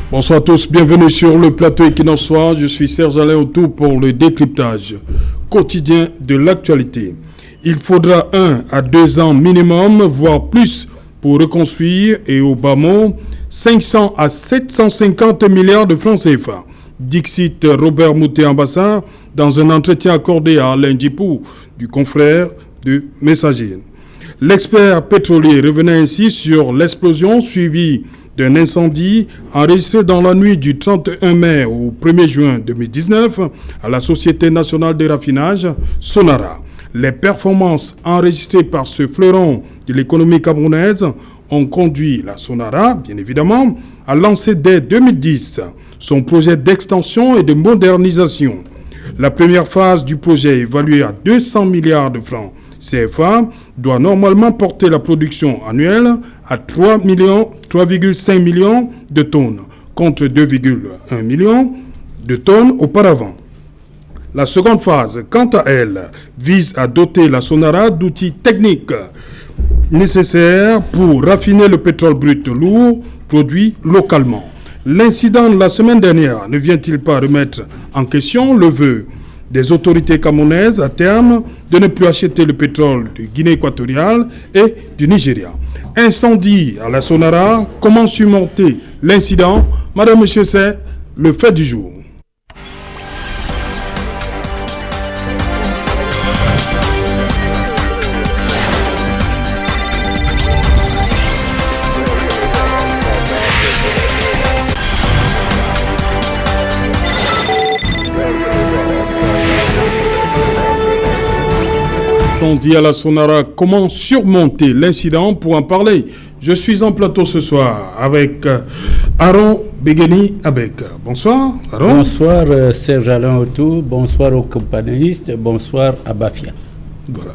Bonsoir à tous, bienvenue sur le plateau Equinox Soir. Je suis Serge Alain Autou pour le décryptage quotidien de l'actualité. Il faudra 1 à 2 ans minimum, voire plus, pour reconstruire et au bas mot 500 à 750 milliards de francs CFA. Dixit Robert Moutet-Ambassa dans un entretien accordé à Alain Djipou du confrère du Messager. L'expert pétrolier revenait ainsi sur l'explosion suivie d'un incendie enregistré dans la nuit du 31 mai au 1er juin 2019 à la Société nationale de raffinage Sonara. Les performances enregistrées par ce fleuron de l'économie camerounaise ont conduit la Sonara, bien évidemment, à lancer dès 2010 son projet d'extension et de modernisation. La première phase du projet, évaluée à 200 milliards de francs CFA, doit normalement porter la production annuelle à 3,5 millions de tonnes, contre 2,1 millions de tonnes auparavant. La seconde phase, quant à elle, vise à doter la Sonara d'outils techniques nécessaires pour raffiner le pétrole brut lourd produit localement. L'incident de la semaine dernière ne vient-il pas remettre en question le vœu des autorités camerounaises à terme de ne plus acheter le pétrole de Guinée équatoriale et du Nigeria? Incendie à la Sonara, comment surmonter l'incident? Madame, Monsieur, c'est le fait du jour. Incendie à la Sonara, comment surmonter l'incident? Pour en parler, je suis en plateau ce soir avec Aaron Begeni Abek. Bonsoir Aaron. Bonsoir Serge Alain Autou, bonsoir aux companélistes, bonsoir à Bafia. Voilà.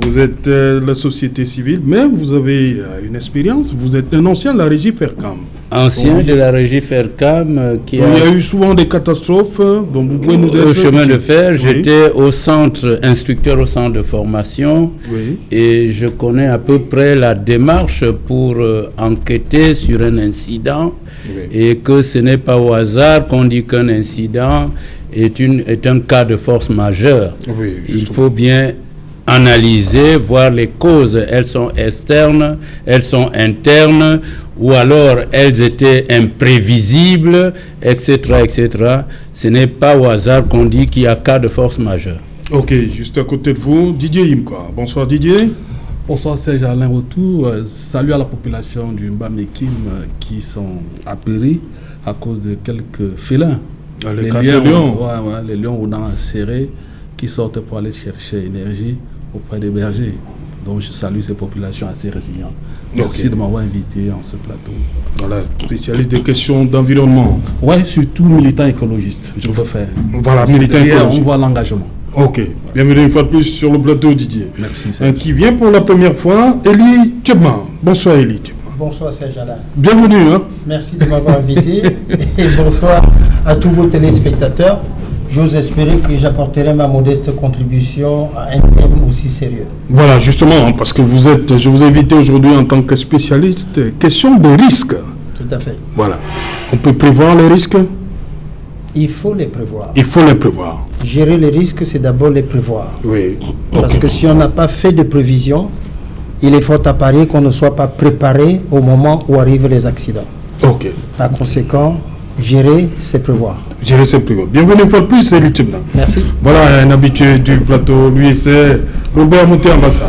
Vous êtes la société civile, mais vous avez une expérience. Vous êtes un ancien de la régie Fercam. Ancien de la régie Fercam Il y a eu souvent des catastrophes, donc vous pouvez nous aider. Au chemin de fer, oui. J'étais au centre, instructeur au centre de formation, oui. Et je connais à peu près la démarche pour enquêter sur un incident, oui. Et que ce n'est pas au hasard qu'on dit qu'un incident est un cas de force majeure. Oui, il faut bien analyser, voir les causes. Elles sont externes, elles sont internes, ou alors elles étaient imprévisibles, etc., etc. Ce n'est pas au hasard qu'on dit qu'il y a cas de force majeure. Ok, juste à côté de vous, Didier Yimka. Bonsoir Didier. Bonsoir Serge Alain Autou. Salut à la population du Mbamekim qui sont apéris à cause de quelques félins. Les lions. Les lions on a serré qui sortent pour aller chercher énergie auprès des bergers. Donc je salue ces populations assez résilientes. Merci de m'avoir invité en ce plateau. Voilà, spécialiste des questions d'environnement. Oui, surtout militant écologiste, je peux faire. Voilà, militant écologiste. On voit l'engagement. Ok, bienvenue une fois de plus sur le plateau Didier. Merci. Qui vient pour la première fois, Elie Tchebman. Bonsoir Elie Tchebman. Bonsoir Serge Alain. Bienvenue. Merci de m'avoir invité et bonsoir à tous vos téléspectateurs. J'ose espérer que j'apporterai ma modeste contribution à un thème aussi sérieux. Voilà, justement, parce que je vous ai invité aujourd'hui en tant que spécialiste, question de risques. Tout à fait. Voilà. On peut prévoir les risques? Il faut les prévoir. Il faut les prévoir. Gérer les risques, c'est d'abord les prévoir. Oui. Parce que si on n'a pas fait de prévision, il est fort à parier qu'on ne soit pas préparé au moment où arrivent les accidents. Ok. Par conséquent, gérer, c'est prévoir. Gérer, c'est prévoir. Bienvenue une fois de plus, c'est Tchebman. Merci. Voilà, un habitué du plateau, lui, c'est Robert Moutet-Ambassa.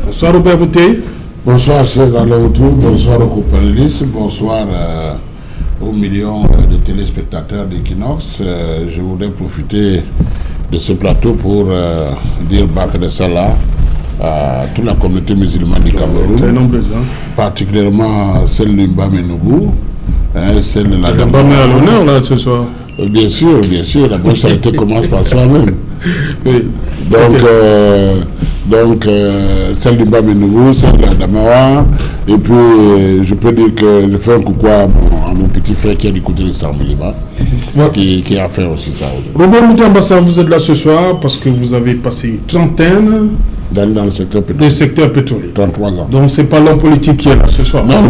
Bonsoir Robert Moutet. Bonsoir Serge Alain Autou, bonsoir aux companélistes, bonsoir aux millions de téléspectateurs d'Equinox. Je voudrais profiter de ce plateau pour dire Bakr Salah à toute la communauté musulmane du Cameroun, très nombreuse, hein? Particulièrement celle de Mbamenougou, celle de la Mbamé à l'honneur là ce soir. Bien sûr, la bonne charité commence par soi-même. Oui. Donc, celle du Mbamenougou, celle de la Damawa, et puis je peux dire que je fais un coucou à mon petit frère qui est du côté de Sarmeliba, qui a fait aussi ça aujourd'hui. Robert Moutet-Ambassa, vous êtes là ce soir parce que vous avez passé une trentaine dans le secteur pétrolier. Le secteur pétrolier. 33 ans. Donc c'est pas l'homme politique qui est là ce soir. Non,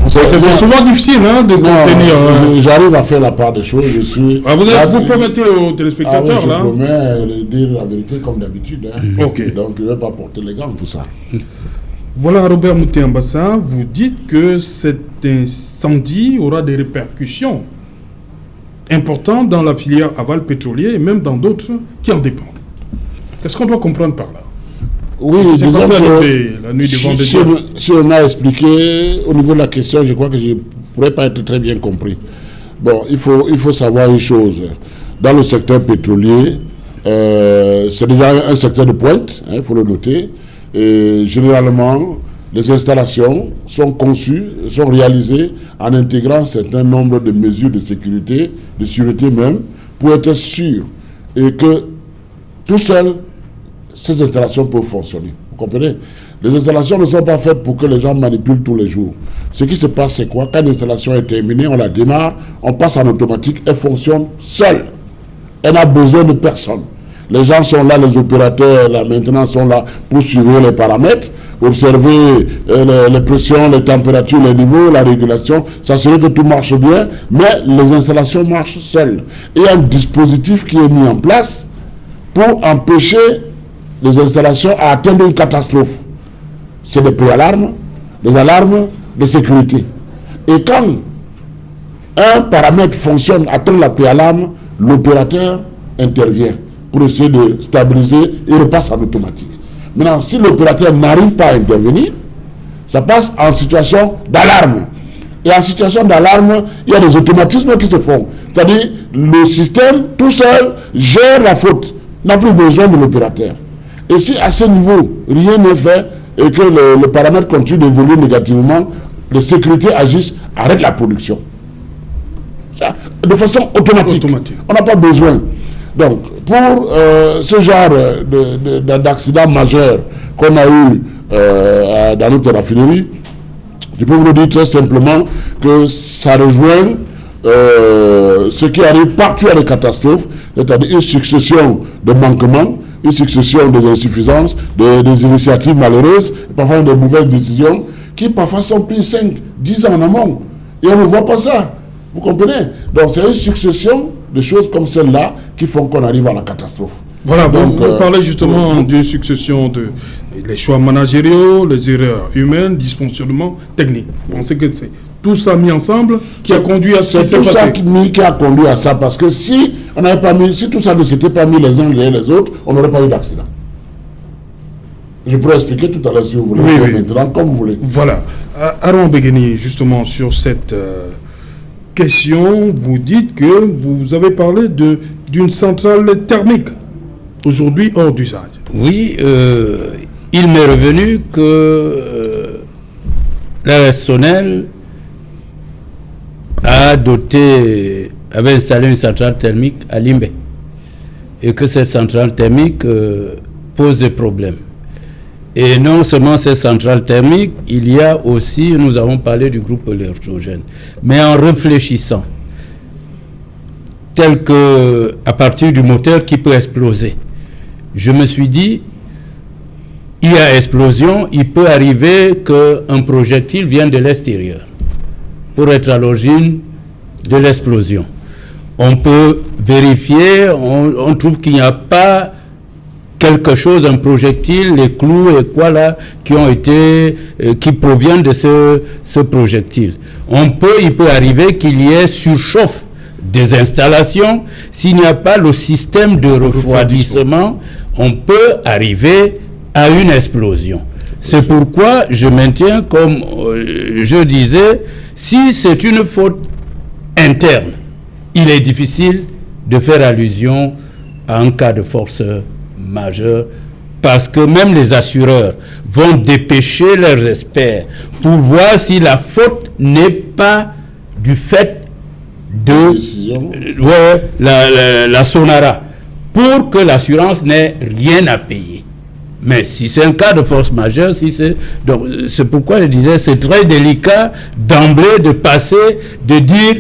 C'est souvent difficile de contenir. J'arrive à faire la part des choses. Vous promettez aux téléspectateurs je promets de dire la vérité comme d'habitude. Ok. Donc je ne vais pas porter les gants pour ça. Voilà, Robert Mouté-Ambassa, vous dites que cet incendie aura des répercussions importantes dans la filière aval pétrolier et même dans d'autres qui en dépendent. Qu'est-ce qu'on doit comprendre par là? Oui, c'est passé la nuit du vendredi. Si on a expliqué au niveau de la question, je crois que je ne pourrais pas être très bien compris. Bon, il faut savoir une chose. Dans le secteur pétrolier, c'est déjà un secteur de pointe, il faut le noter. Et généralement, les installations sont conçues, sont réalisées en intégrant un certain nombre de mesures de sécurité, de sûreté même, pour être sûr et que tout seul, ces installations peuvent fonctionner. Vous comprenez? Les installations ne sont pas faites pour que les gens manipulent tous les jours. Ce qui se passe, c'est quoi? Quand l'installation est terminée, on la démarre, on passe en automatique, elle fonctionne seule. Elle n'a besoin de personne. Les gens sont là, les opérateurs, la maintenance sont là pour suivre les paramètres, observer les pressions, les températures, les niveaux, la régulation, s'assurer que tout marche bien, mais les installations marchent seules. Et il y a un dispositif qui est mis en place pour empêcher les installations à atteindre une catastrophe. C'est des préalarmes, des alarmes de sécurité. Et quand un paramètre fonctionne, atteint la préalarme, l'opérateur intervient pour essayer de stabiliser et repasse en automatique. Maintenant, si l'opérateur n'arrive pas à intervenir, ça passe en situation d'alarme. Et en situation d'alarme, il y a des automatismes qui se font. C'est-à-dire, le système, tout seul, gère la faute. N'a plus besoin de l'opérateur. Et si à ce niveau, rien n'est fait et que le paramètre continue d'évoluer négativement, les sécurités agissent, arrêtent la production. Ça, de façon automatique. On n'a pas besoin. Donc, pour ce genre d'accident majeur qu'on a eu dans notre raffinerie, je peux vous le dire très simplement que ça rejoint ce qui arrive partout à des catastrophes, c'est-à-dire une succession de manquements, une succession des insuffisances, des initiatives malheureuses, parfois de mauvaises décisions, qui parfois sont prises 5, 10 ans en amont. Et on ne voit pas ça. Vous comprenez? Donc c'est une succession de choses comme celle-là qui font qu'on arrive à la catastrophe. Voilà, donc vous parlez justement d'une succession les choix managériaux, les erreurs humaines, dysfonctionnements techniques. Vous pensez que c'est tout ça mis ensemble qui a conduit à ce qui s'est passé? C'est tout ça qui a conduit à ça, parce que si tout ça ne s'était pas mis les uns derrière les autres, on n'aurait pas eu d'accident. Je pourrais expliquer tout à l'heure si vous voulez, maintenant, comme vous voulez. Voilà. Aaron Begeni, justement, sur cette question, vous dites que vous avez parlé d'une centrale thermique, aujourd'hui hors d'usage. Oui, il m'est revenu que la RSONEL avait installé une centrale thermique à Limbe et que cette centrale thermique pose des problèmes. Et non seulement cette centrale thermique, il y a aussi, nous avons parlé du groupe électrogène, mais en réfléchissant, tel que à partir du moteur qui peut exploser, je me suis dit, il y a explosion, il peut arriver qu'un projectile vienne de l'extérieur pour être à l'origine de l'explosion. On peut vérifier, on trouve qu'il n'y a pas quelque chose, un projectile, les clous et quoi là, qui proviennent de ce projectile. Il peut arriver qu'il y ait surchauffe des installations. S'il n'y a pas le système de refroidissement, on peut arriver à une explosion. C'est pourquoi je maintiens, comme je disais, si c'est une faute interne, il est difficile de faire allusion à un cas de force majeure, parce que même les assureurs vont dépêcher leurs experts pour voir si la faute n'est pas du fait de la Sonara, pour que l'assurance n'ait rien à payer. Mais si c'est un cas de force majeure, donc c'est pourquoi je disais c'est très délicat d'emblée de passer, de dire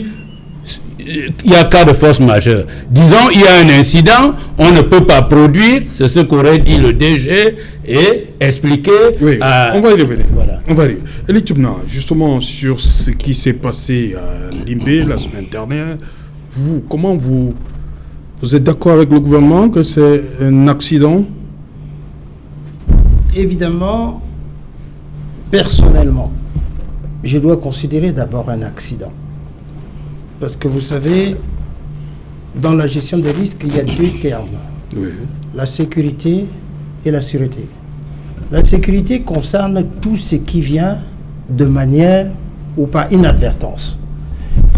il y a cas de force majeure. Disons, il y a un incident, on ne peut pas produire, c'est ce qu'aurait dit le DG, et expliquer... Oui, on va y revenir. Voilà. On va y revenir. Elie Tchoubna, justement, sur ce qui s'est passé à Limbé la semaine dernière, comment vous êtes d'accord avec le gouvernement que c'est un accident? Évidemment, personnellement, je dois considérer d'abord un accident. Parce que vous savez, dans la gestion des risques, il y a deux termes. Oui. La sécurité et la sûreté. La sécurité concerne tout ce qui vient de manière ou par inadvertance.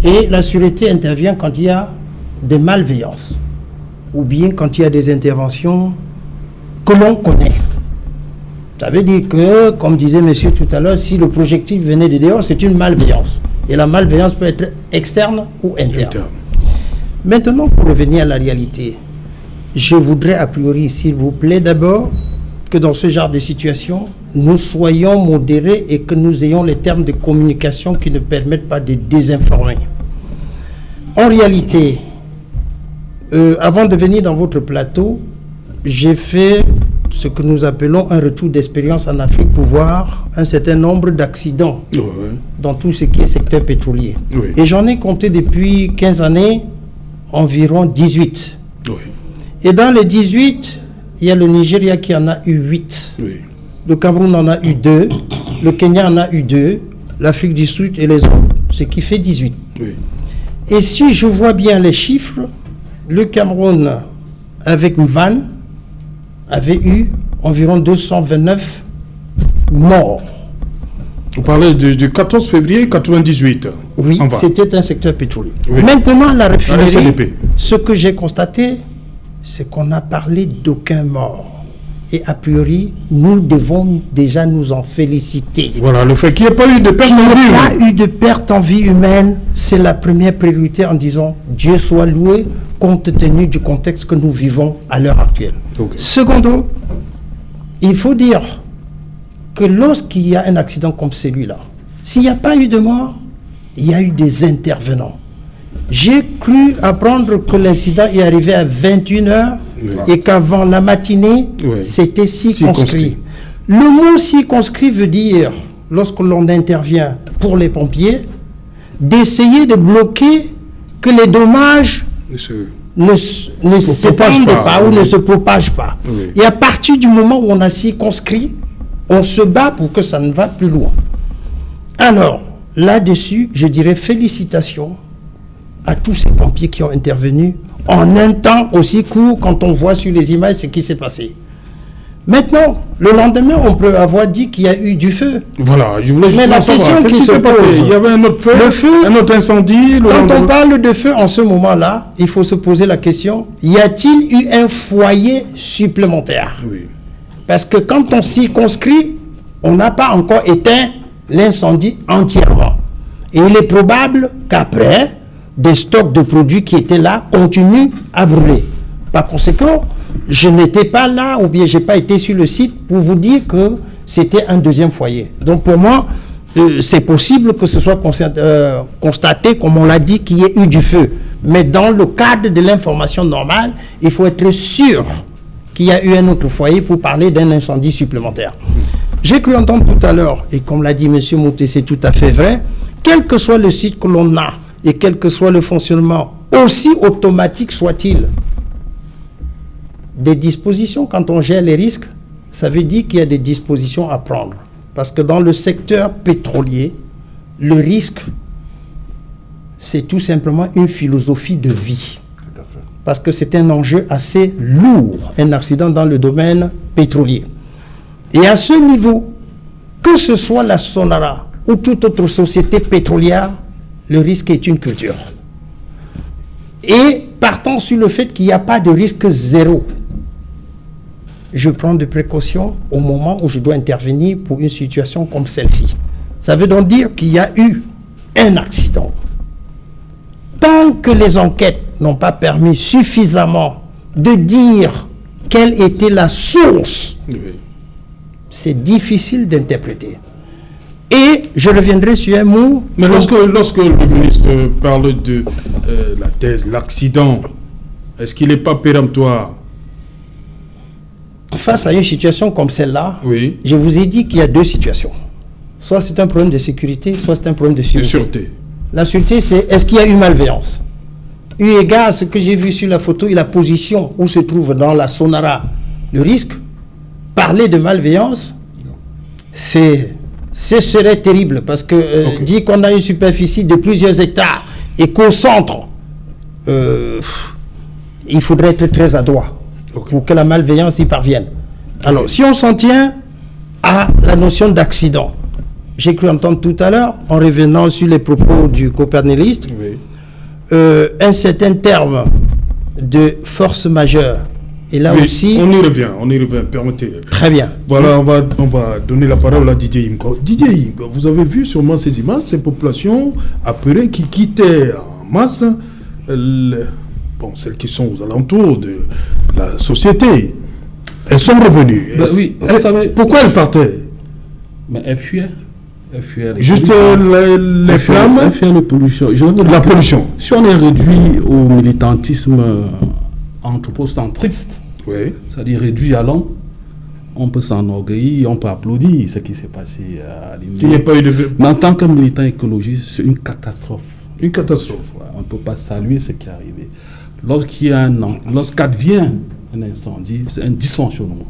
Et la sûreté intervient quand il y a des malveillances ou bien quand il y a des interventions que l'on connaît. Ça veut dire que, comme disait monsieur tout à l'heure, si le projectile venait de dehors, c'est une malveillance. Et la malveillance peut être externe ou interne. Maintenant, pour revenir à la réalité, je voudrais a priori, s'il vous plaît, d'abord, que dans ce genre de situation, nous soyons modérés et que nous ayons les termes de communication qui ne permettent pas de désinformer. En réalité, avant de venir dans votre plateau, j'ai fait ce que nous appelons un retour d'expérience en Afrique pour voir un certain nombre d'accidents dans tout ce qui est secteur pétrolier. Oui. Et j'en ai compté depuis 15 années environ 18. Oui. Et dans les 18, il y a le Nigeria qui en a eu 8. Oui. Le Cameroun en a eu 2. Le Kenya en a eu 2. L'Afrique du Sud et les autres, ce qui fait 18. Oui. Et si je vois bien les chiffres, le Cameroun, avec Van, avait eu environ 229 morts. Vous parlez du 14 février 1998. Oui, c'était un secteur pétrolier. Oui. Maintenant, la raffinerie, SDP. ce que j'ai constaté, c'est qu'on a parlé d'aucun mort. Et a priori, nous devons déjà nous en féliciter. Voilà, le fait qu'il n'y ait pas eu de perte en vie humaine. humaine. Qu'il n'y ait pas eu de perte en vie humaine, c'est la première priorité en disant Dieu soit loué compte tenu du contexte que nous vivons à l'heure actuelle. Okay. Secondo, il faut dire que lorsqu'il y a un accident comme celui-là, s'il n'y a pas eu de mort, il y a eu des intervenants. J'ai cru apprendre que l'incident est arrivé à 21h et qu'avant la matinée, c'était circonscrit. Le mot circonscrit veut dire, lorsque l'on intervient pour les pompiers, d'essayer de bloquer que les dommages ne s'épandent pas ou ne se propagent pas. Oui. Et à partir du moment où on a circonscrit, on se bat pour que ça ne va plus loin. Alors, là-dessus, je dirais félicitations à tous ces pompiers qui ont intervenu en un temps aussi court quand on voit sur les images ce qui s'est passé. Maintenant, le lendemain, on peut avoir dit qu'il y a eu du feu. Voilà, je voulais juste mais la question qui se pose, il y avait un autre feu, un autre incendie. Quand on parle de feu en ce moment-là, il faut se poser la question, y a-t-il eu un foyer supplémentaire? Oui. Parce que quand on circonscrit, on n'a pas encore éteint l'incendie entièrement. Et il est probable qu'après, des stocks de produits qui étaient là continuent à brûler. Par conséquent, je n'étais pas là ou bien je n'ai pas été sur le site pour vous dire que c'était un deuxième foyer. Donc pour moi, c'est possible que ce soit constaté, comme on l'a dit, qu'il y ait eu du feu. Mais dans le cadre de l'information normale, il faut être sûr qu'il y a eu un autre foyer pour parler d'un incendie supplémentaire. J'ai cru entendre tout à l'heure, et comme l'a dit M. Mouté, c'est tout à fait vrai, quel que soit le site que l'on a, et quel que soit le fonctionnement, aussi automatique soit-il, des dispositions, quand on gère les risques, ça veut dire qu'il y a des dispositions à prendre. Parce que dans le secteur pétrolier, le risque, c'est tout simplement une philosophie de vie. Parce que c'est un enjeu assez lourd, un accident dans le domaine pétrolier. Et à ce niveau, que ce soit la Sonara ou toute autre société pétrolière, le risque est une culture. Et partant sur le fait qu'il n'y a pas de risque zéro, je prends des précautions au moment où je dois intervenir pour une situation comme celle-ci. Ça veut donc dire qu'il y a eu un accident. Tant que les enquêtes n'ont pas permis suffisamment de dire quelle était la source, c'est difficile d'interpréter. Et je reviendrai sur un mot. Mais lorsque le ministre parle la thèse, l'accident, est-ce qu'il n'est pas péremptoire? Face à une situation comme celle-là, Oui. je vous ai dit qu'il y a deux situations. Soit c'est un problème de sécurité, soit c'est un problème de De sûreté. sûreté. La sûreté, c'est est-ce qu'il y a eu malveillance? Eu égard à ce que j'ai vu sur la photo et la position où se trouve dans la Sonara le risque, parler de malveillance, ce serait terrible parce que dire qu'on a une superficie de plusieurs hectares et qu'au centre, il faudrait être très adroit pour que la malveillance y parvienne. Alors, si on s'en tient à la notion d'accident, j'ai cru entendre tout à l'heure, en revenant sur les propos du copernéliste, un certain terme de force majeure. Et là aussi... On y revient, permettez. Très bien. Voilà, on va donner la parole à Didier Imko. Didier Imko, vous avez vu sûrement ces images, ces populations apeurées qui quittaient en masse celles qui sont aux alentours de la société. Elles sont revenues. Oui, vous savez, pourquoi elles partaient? Mais elles fuyaient. Juste les flammes. Elles fuyaient la pollution. La pollution. Si on est réduit au militantisme anthropocentriste, c'est-à-dire réduit à l'homme, on peut s'enorgueillir, on peut applaudir ce qui s'est passé à l'Inde. Il n'y a pas eu de... Mais en tant que militant écologiste, c'est une catastrophe. Une catastrophe. On ne peut pas saluer ce qui est arrivé. Lorsqu'advient un incendie, c'est un dysfonctionnement.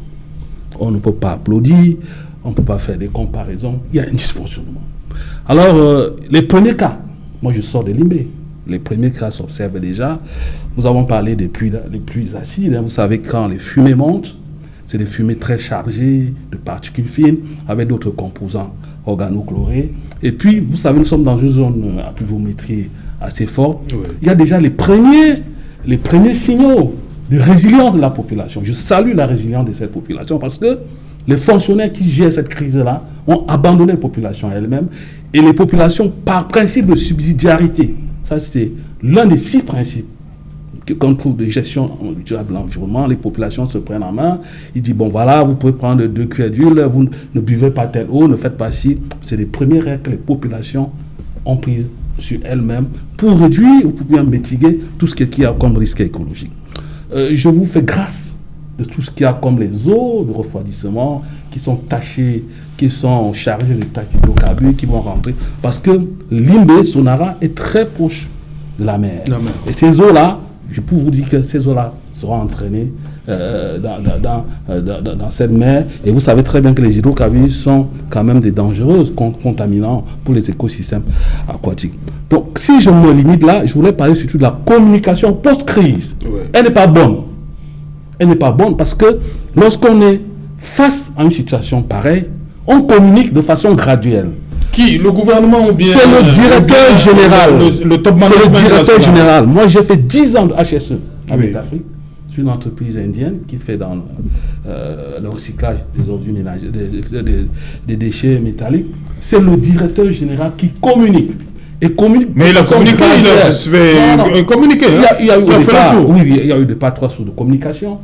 On ne peut pas applaudir, on ne peut pas faire des comparaisons, il y a un dysfonctionnement. Alors, les premiers cas, moi je sors de Limbé, les premiers cas s'observent déjà. Nous avons parlé des pluies acides, vous savez, quand les fumées montent, c'est des fumées très chargées de particules fines, avec d'autres composants organochlorés. Et puis, vous savez, nous sommes dans une zone à pluviométrie assez forte. Il y a déjà les premiers signaux de résilience de la population. Je salue la résilience de cette population parce que les fonctionnaires qui gèrent cette crise-là ont abandonné la population elles-mêmes et les populations, par principe de subsidiarité, ça c'est l'un des 6 principes qu'on trouve de gestion durable de l'environnement, les populations se prennent en main, ils disent bon voilà, vous pouvez prendre 2 cuillères d'huile, vous ne buvez pas telle eau, ne faites pas ci. C'est les premières règles que les populations ont prises sur elles-mêmes pour réduire ou pour bien mitiguer tout ce qu'il y a comme risque écologique. Je vous fais grâce de tout ce qu'il y a comme les eaux de refroidissement qui sont tachées, qui sont chargées de taches d'hydrocarbures qui vont rentrer parce que Limbé, Sonara est très proche de la mer. Et ces eaux-là, je peux vous dire que ces eaux-là seront entraînées dans cette mer. Et vous savez très bien que les hydrocarbures sont quand même des dangereux contaminants pour les écosystèmes aquatiques. Donc, si je me limite là, je voulais parler surtout de la communication post-crise. Elle n'est pas bonne. Elle n'est pas bonne parce que lorsqu'on est face à une situation pareille, on communique de façon graduelle. Qui? Le gouvernement ou bien... C'est le directeur général. Le top management. C'est le directeur général. Moi, j'ai fait 10 ans de HSE avec l'Afrique. C'est une entreprise indienne qui fait dans le recyclage des ordures ménagères, des déchets métalliques. C'est le directeur général qui communique. Mais il a communiqué, il a fait communiquer. Il y a eu des pas 3 sources de communication.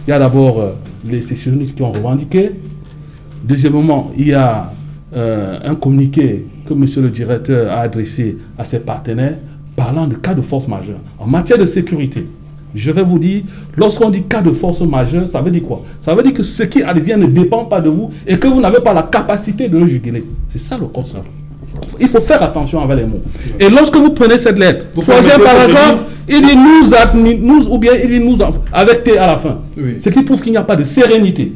Il y a d'abord les sessionnistes qui ont revendiqué. Deuxièmement, il y a un communiqué que monsieur le directeur a adressé à ses partenaires parlant de cas de force majeure. En matière de sécurité, je vais vous dire, lorsqu'on dit cas de force majeure, ça veut dire quoi? Ça veut dire que ce qui advient ne dépend pas de vous et que vous n'avez pas la capacité de le juguler. C'est ça le concept. Il faut faire attention avec les mots. Et lorsque vous prenez cette lettre, troisième paragraphe, il dit nous ou bien il dit nous avec T à la fin. Ce qui prouve qu'il n'y a pas de sérénité.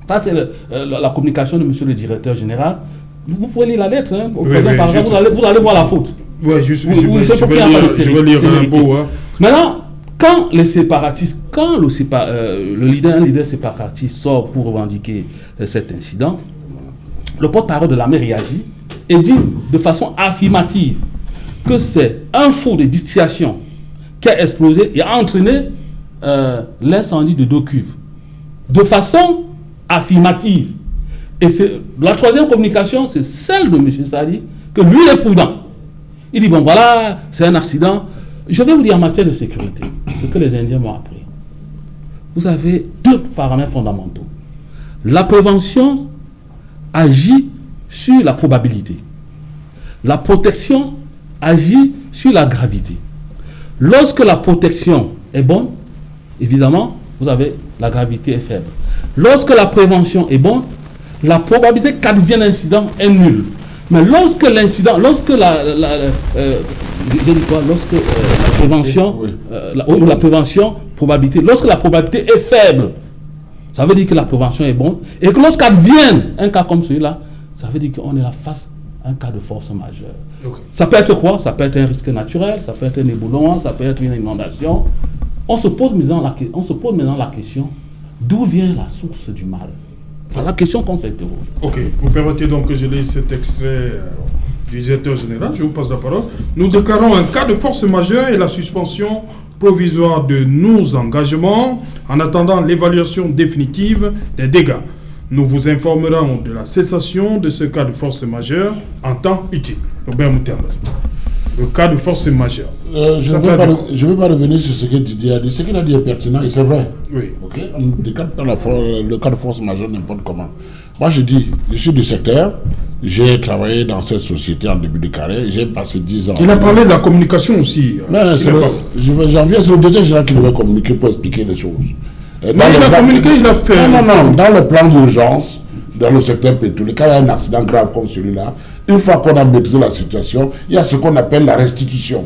Ça, c'est la communication de monsieur le directeur général. Vous pouvez lire la lettre, hein, au troisième paragraphe, vous allez voir la faute. Je vais lire un bout. Hein. Maintenant, quand les séparatistes, un leader séparatiste sort pour revendiquer cet incident, le porte-parole de l'armée réagit et dit de façon affirmative que c'est un four de distillation qui a explosé et a entraîné l'incendie de 2 cuves. De façon affirmative. Et la troisième communication, c'est celle de M. Sadi, que lui est prudent. Il dit, bon voilà, c'est un accident. Je vais vous dire en matière de sécurité, ce que les Indiens m'ont appris. Vous avez 2 paramètres fondamentaux. La prévention agit sur la probabilité. La protection agit sur la gravité. Lorsque la protection est bonne, évidemment, vous avez la gravité est faible. Lorsque la prévention est bonne, la probabilité qu'advienne l'incident est nulle. Mais lorsque l'incident, lorsque la prévention, la prévention, probabilité, lorsque la probabilité est faible, ça veut dire que la prévention est bonne. Et que lorsqu'advienne un cas comme celui-là, ça veut dire qu'on est là face à un cas de force majeure. Okay. Ça peut être quoi? Ça peut être un risque naturel, ça peut être un éboulement, ça peut être une inondation. On se pose maintenant la question, d'où vient la source du mal? C'est la question qu'on s'interroge. Ok, vous permettez donc que je lise cet extrait du directeur général, je vous passe la parole. Nous déclarons un cas de force majeure et la suspension provisoire de nos engagements en attendant l'évaluation définitive des dégâts. Nous vous informerons de la cessation de ce cas de force majeure en temps utile. Robert Moutambas. Le cas de force majeure. Je ne veux pas revenir sur ce que Didier a dit. Ce qu'il a dit est pertinent et c'est vrai. Oui. Okay? On décale le cas de force majeure n'importe comment. Moi, je dis, je suis du secteur. J'ai travaillé dans cette société en début de carrière. J'ai passé 10 ans. Il a parlé de la communication aussi. J'en viens, c'est le directeur général qui devait communiquer pour expliquer les choses. Mais il a communiqué, il a fait... Non. Dans le plan d'urgence, dans le secteur pétrolier, quand il y a un accident grave comme celui-là, une fois qu'on a maîtrisé la situation, il y a ce qu'on appelle la restitution.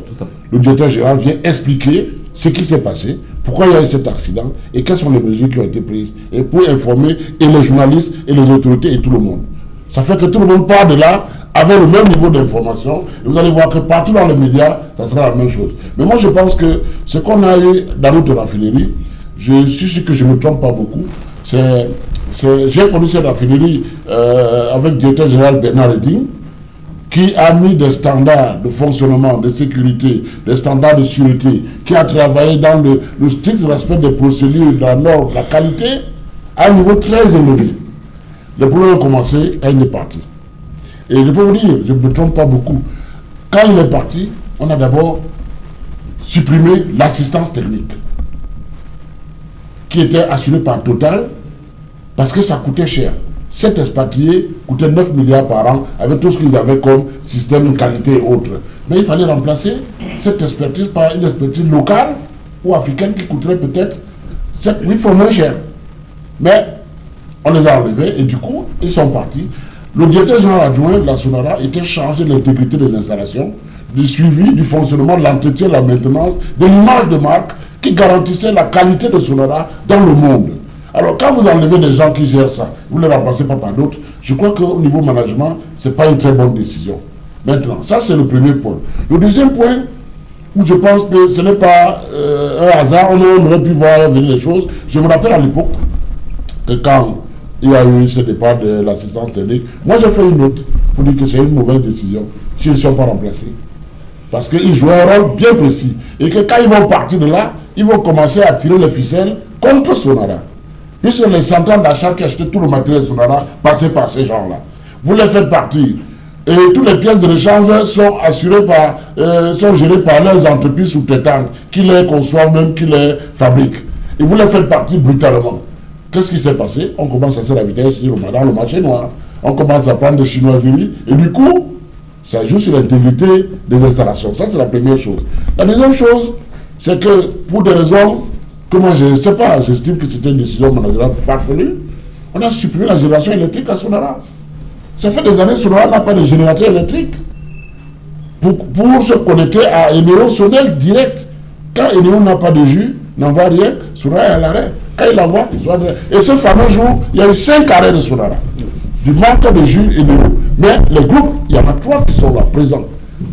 Le directeur général vient expliquer ce qui s'est passé, pourquoi il y a eu cet accident et quelles sont les mesures qui ont été prises. Et pour informer et les journalistes et les autorités et tout le monde. Ça fait que tout le monde part de là avec le même niveau d'information. Et vous allez voir que partout dans les médias, ça sera la même chose. Mais moi, je pense que ce qu'on a eu dans notre raffinerie, je suis sûr que je ne me trompe pas beaucoup. J'ai connu cette raffinerie avec le directeur général Bernard Reding, qui a mis des standards de fonctionnement, de sécurité, des standards de sûreté, qui a travaillé dans le strict respect des procédures, de la norme, de la qualité, à un niveau très élevé. Le problème a commencé quand il est parti. Et je peux vous dire, je ne me trompe pas beaucoup, quand il est parti, on a d'abord supprimé l'assistance technique, qui était assurée par Total, parce que ça coûtait cher. 7 expatriés coûtaient 9 milliards par an avec tout ce qu'ils avaient comme système de qualité et autres. Mais il fallait remplacer cette expertise par une expertise locale ou africaine qui coûterait peut-être 7-8 fois moins cher. Mais on les a enlevés et du coup, ils sont partis. Le directeur général adjoint de la Sonara était chargé de l'intégrité des installations, du suivi, du fonctionnement, de l'entretien, de la maintenance, de l'image de marque qui garantissait la qualité de Sonara dans le monde. Alors, quand vous enlevez des gens qui gèrent ça, vous ne les remplacez pas par d'autres, je crois qu'au niveau management, ce n'est pas une très bonne décision. Maintenant, ça c'est le premier point. Le deuxième point, où je pense que ce n'est pas un hasard, on aurait pu voir venir les choses. Je me rappelle à l'époque que quand il y a eu ce départ de l'assistance technique, moi j'ai fait une note pour dire que c'est une mauvaise décision s'ils ne sont pas remplacés. Parce qu'ils jouent un rôle bien précis. Et que quand ils vont partir de là, ils vont commencer à tirer les ficelles contre Sonara. Puisque les centrales d'achat qui achetaient tout le matériel Sonara passaient par ces gens-là. Vous les faites partir. Et toutes les pièces de rechange sont assurées par, sont gérées par leurs entreprises sous-traitantes qui les conçoivent même, qui les fabriquent. Et vous les faites partir brutalement. Qu'est-ce qui s'est passé? On commence à se la vitesse dans le marché noir. On commence à prendre des chinoiseries. Et du coup, ça joue sur l'intégrité des installations. Ça, c'est la première chose. La deuxième chose, c'est que pour des raisons que moi, je ne sais pas, j'estime que c'était une décision managériale farfelue, on a supprimé la génération électrique à Sonara. Ça fait des années que Sonara n'a pas de générateur électrique pour se connecter à Eneo Sonel direct. Quand Eneo n'a pas de jus, n'envoie rien, Sonara est à l'arrêt. Quand il l'envoie, il soit arrêt. Et ce fameux jour, il y a eu 5 arrêts de Sonara. Du manque de jus Eneo. Mais les groupes, il y en a 3 qui sont là, présents.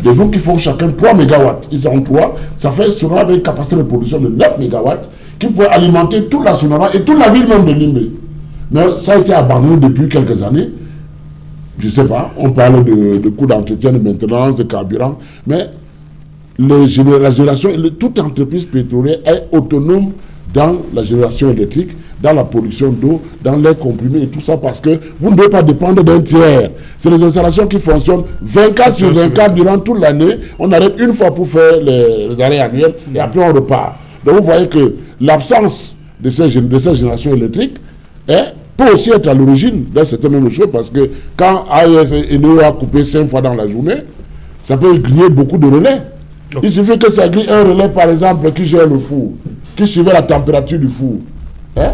Des groupes qui font chacun 3 MW. Ils sont 3. Ça fait Sonara avec une capacité de production de 9 MW qui pourrait alimenter toute la Sonara et toute la ville même de Limbe. Mais ça a été abandonné depuis quelques années. Je ne sais pas, on parle de coûts d'entretien, de maintenance, de carburant, mais la génération, toute entreprise pétrolière est autonome dans la génération électrique, dans la production d'eau, dans l'air comprimé et tout ça, parce que vous ne devez pas dépendre d'un tiers. C'est les installations qui fonctionnent 24 sur 24 durant toute l'année. On arrête une fois pour faire les arrêts annuels et après on repart. Donc vous voyez que l'absence de cette génération électrique peut aussi être à l'origine d'un certain nombre de choses, parce que quand AES Eneo a coupé 5 fois dans la journée, ça peut griller beaucoup de relais. Okay. Il suffit que ça glisse un relais, par exemple, qui gère le four, qui suivait la température du four. Hein?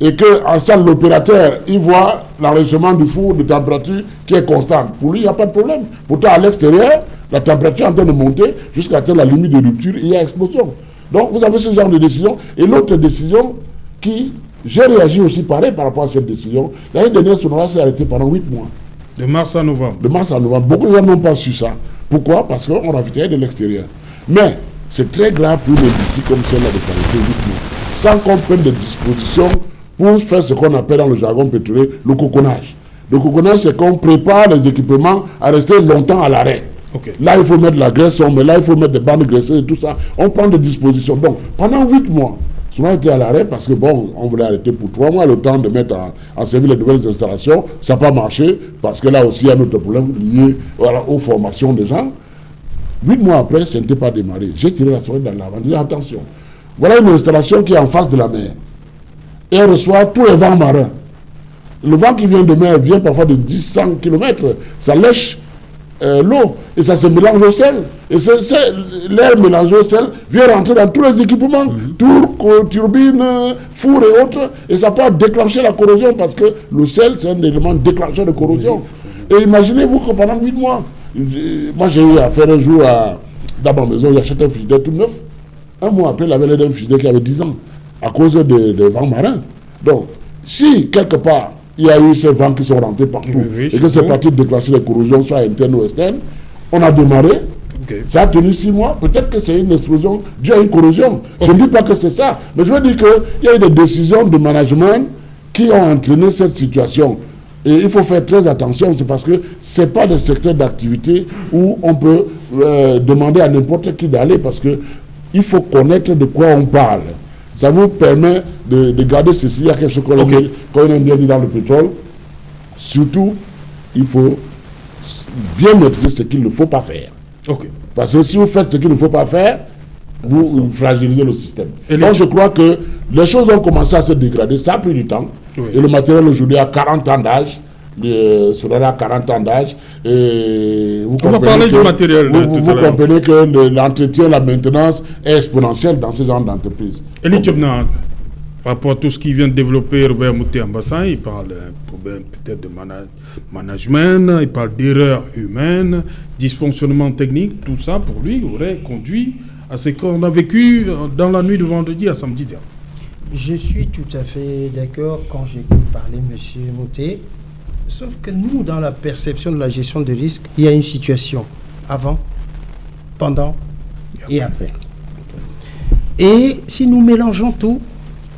Et qu'en salle, l'opérateur, il voit l'enregistrement du four de température qui est constante. Pour lui, il n'y a pas de problème. Pourtant, à l'extérieur, la température est en train de monter jusqu'à atteindre la limite de rupture, il y a explosion. Donc, vous avez ce genre de décision. Et l'autre décision qui... J'ai réagi aussi pareil par rapport à cette décision. L'année dernière, Sonora s'est arrêté pendant 8 mois. De mars à novembre. De mars à novembre. Beaucoup de gens n'ont pas su ça. Pourquoi? Parce qu'on ravitaillait de l'extérieur. Mais c'est très grave pour une industrie comme celle-là de s'arrêter 8 mois. Sans qu'on prenne des dispositions pour faire ce qu'on appelle dans le jargon pétrolier le coconnage. Le coconnage, c'est qu'on prépare les équipements à rester longtemps à l'arrêt. Okay. Là, il faut mettre la graisse, mais là, il faut mettre des bandes graisseuses et tout ça. On prend des dispositions. Donc, pendant 8 mois, on a été à l'arrêt parce que, bon, on voulait arrêter pour 3 mois, le temps de mettre en service les nouvelles installations. Ça n'a pas marché parce que là aussi, il y a un autre problème lié aux formations des gens. 8 mois après, ça n'était pas démarré. J'ai tiré la sonnette dans l'arbre en disant, attention, voilà une installation qui est en face de la mer. Et elle reçoit tous les vents marins. Le vent qui vient de mer vient parfois de 10-100 km. Ça lèche l'eau et ça se mélange au sel. Et l'air mélangé au sel vient rentrer dans tous les équipements, tours, turbines, fours et autres. Et ça peut déclencher la corrosion parce que le sel, c'est un élément déclencheur de corrosion. Et imaginez-vous que pendant 8 mois, moi j'ai eu à faire un jour dans ma maison, j'achète un frigidaire tout neuf. Un mois après, il avait l'air d'un frigidaire qui avait 10 ans à cause des vents marins. Donc, si quelque part, il y a eu ces vents qui sont rentrés partout et que c'est parti déclencher les corrosions, soit internes ou externes, on a démarré. Okay. Ça a tenu 6 mois. Peut-être que c'est une explosion due à une corrosion. Okay. Je ne dis pas que c'est ça. Mais je veux dire qu'il y a eu des décisions de management qui ont entraîné cette situation. Et il faut faire très attention. C'est parce que ce n'est pas des secteurs d'activité où on peut demander à n'importe qui d'aller. Parce qu'il faut connaître de quoi on parle. Ça vous permet de garder ceci. Il y a quelque chose qu'on aime bien dit dans le pétrole. Surtout, il faut bien maîtriser ce qu'il ne faut pas faire. Okay. Parce que si vous faites ce qu'il ne faut pas faire, vous fragilisez le système. Donc je crois que les choses ont commencé à se dégrader. Ça a pris du temps. Oui. Et le matériel aujourd'hui a 40 ans d'âge. Cela a 40 ans d'âge. On va parler du matériel. Vous comprenez que l'entretien, la maintenance est exponentielle dans ce genre d'entreprise. Elie Tchebna, par rapport à tout ce qui vient de développer Robert Mouté-Ambassan, il parle peut-être de management, il parle d'erreurs humaines, dysfonctionnement technique, tout ça pour lui aurait conduit à ce qu'on a vécu dans la nuit de vendredi à samedi dernier. Je suis tout à fait d'accord quand j'écoute parler M. Mouté. Sauf que nous, dans la perception de la gestion de risque, il y a une situation avant, pendant et après. Et si nous mélangeons tout,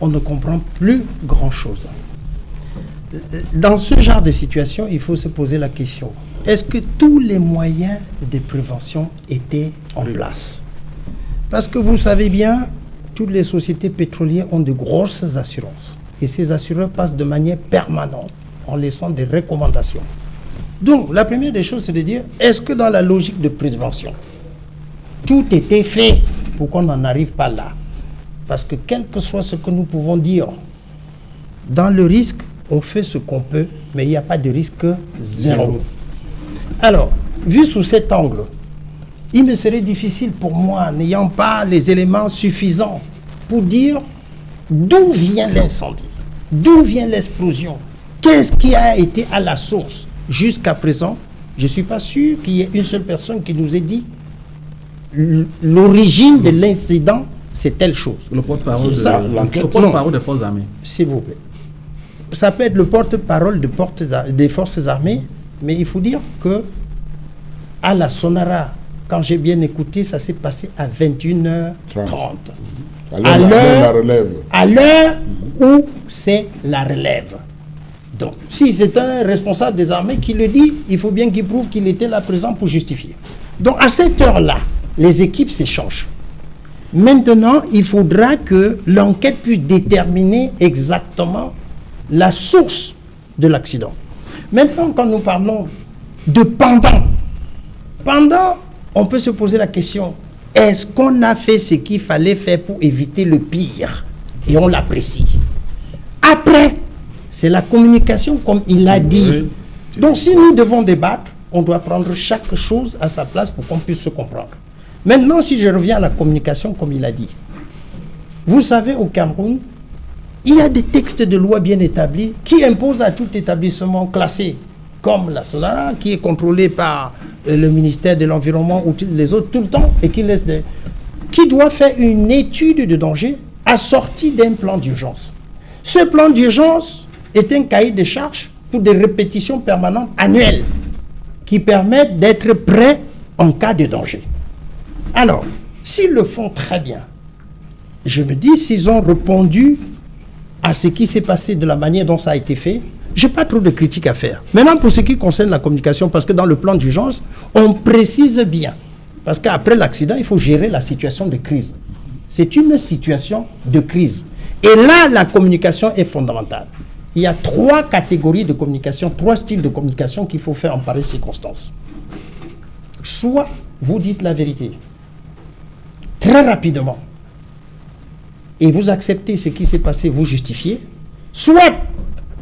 on ne comprend plus grand-chose. Dans ce genre de situation, il faut se poser la question, est-ce que tous les moyens de prévention étaient en place? Parce que vous savez bien, toutes les sociétés pétrolières ont de grosses assurances. Et ces assureurs passent de manière permanente en laissant des recommandations. Donc, la première des choses, c'est de dire, est-ce que dans la logique de prévention, tout était fait pour qu'on n'en arrive pas là? Parce que quel que soit ce que nous pouvons dire, dans le risque, on fait ce qu'on peut, mais il n'y a pas de risque zéro. Alors, vu sous cet angle, il me serait difficile pour moi, n'ayant pas les éléments suffisants, pour dire d'où vient l'incendie, d'où vient l'explosion, qu'est-ce qui a été à la source. Jusqu'à présent, je ne suis pas sûr qu'il y ait une seule personne qui nous ait dit l'origine de l'incident, c'est telle chose. Le porte-parole des forces armées. S'il vous plaît. Ça peut être le porte-parole des forces armées, mais il faut dire que à la Sonara, quand j'ai bien écouté, ça s'est passé à 21h30. À l'heure où c'est la relève. Donc, si c'est un responsable des armées qui le dit, il faut bien qu'il prouve qu'il était là présent pour justifier. Donc, à cette heure-là, les équipes s'échangent. Maintenant, il faudra que l'enquête puisse déterminer exactement la source de l'accident. Maintenant, quand nous parlons de pendant, on peut se poser la question, est-ce qu'on a fait ce qu'il fallait faire pour éviter le pire? Et on l'apprécie. Après, c'est la communication, comme il l'a dit. Donc, si nous devons débattre, on doit prendre chaque chose à sa place pour qu'on puisse se comprendre. Maintenant, si je reviens à la communication, comme il a dit, vous savez, au Cameroun, il y a des textes de loi bien établis qui imposent à tout établissement classé, comme la Sonara, qui est contrôlée par le ministère de l'Environnement ou les autres tout le temps, et qui doit faire une étude de danger assortie d'un plan d'urgence. Ce plan d'urgence est un cahier de charges pour des répétitions permanentes annuelles qui permettent d'être prêts en cas de danger. Alors, s'ils le font très bien, je me dis, s'ils ont répondu à ce qui s'est passé de la manière dont ça a été fait, je n'ai pas trop de critiques à faire. Maintenant, pour ce qui concerne la communication, parce que dans le plan d'urgence, on précise bien. Parce qu'après l'accident, il faut gérer la situation de crise. C'est une situation de crise. Et là, la communication est fondamentale. Il y a 3 catégories de communication, 3 styles de communication qu'il faut faire en pareille circonstance. Soit vous dites la vérité, très rapidement, et vous acceptez ce qui s'est passé, vous justifiez, soit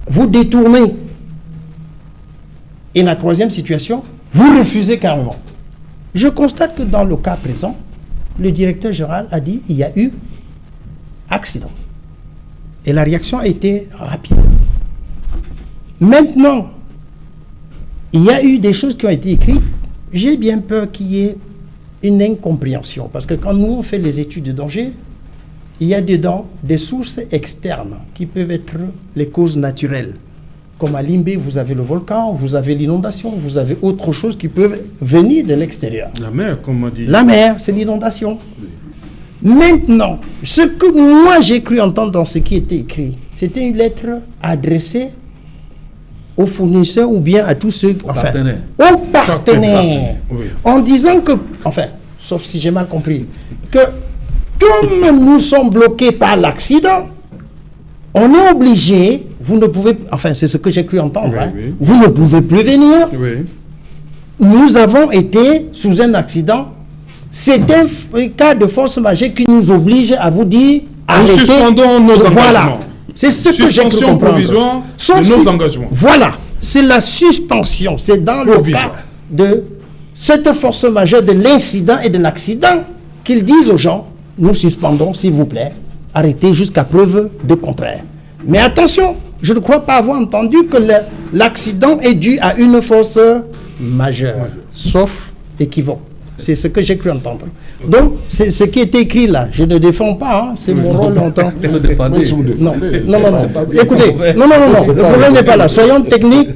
vous détournez. Et la 3e situation, vous refusez carrément. Je constate que dans le cas présent, le directeur général a dit qu'il y a eu accident. Et la réaction a été rapide. Maintenant, il y a eu des choses qui ont été écrites. J'ai bien peur qu'il y ait une incompréhension. Parce que quand nous on fait les études de danger, il y a dedans des sources externes qui peuvent être les causes naturelles. Comme à Limbé, vous avez le volcan, vous avez l'inondation, vous avez autre chose qui peuvent venir de l'extérieur. La mer, comme on dit. La mer, c'est l'inondation. Oui. Maintenant, ce que moi j'ai cru entendre dans ce qui était écrit, c'était une lettre adressée aux fournisseurs ou bien à tous ceux... aux partenaires. Oui. En disant que... Enfin, sauf si j'ai mal compris, que comme nous sommes bloqués par l'accident, on est obligé, vous ne pouvez, enfin c'est ce que j'ai cru entendre, oui. Vous ne pouvez plus venir. Oui. Nous avons été sous un accident. C'est un cas de force majeure qui nous oblige à vous dire, nous suspendons nos engagements. Voilà, c'est ce que j'ai cru comprendre. Provisoire de nos engagements. Voilà, c'est la suspension, c'est dans provisoire. Le cas de cette force majeure de l'incident et de l'accident qu'ils disent aux gens, nous suspendons, s'il vous plaît, arrêtez jusqu'à preuve de contraire. Mais attention, je ne crois pas avoir entendu que l'accident est dû à une force majeure, sauf équivoque. C'est ce que j'ai cru entendre. Donc, c'est ce qui est écrit là. Je ne défends pas, hein, c'est mon rôle longtemps. Non. Écoutez, non. Le problème n'est pas là. Soyons techniques,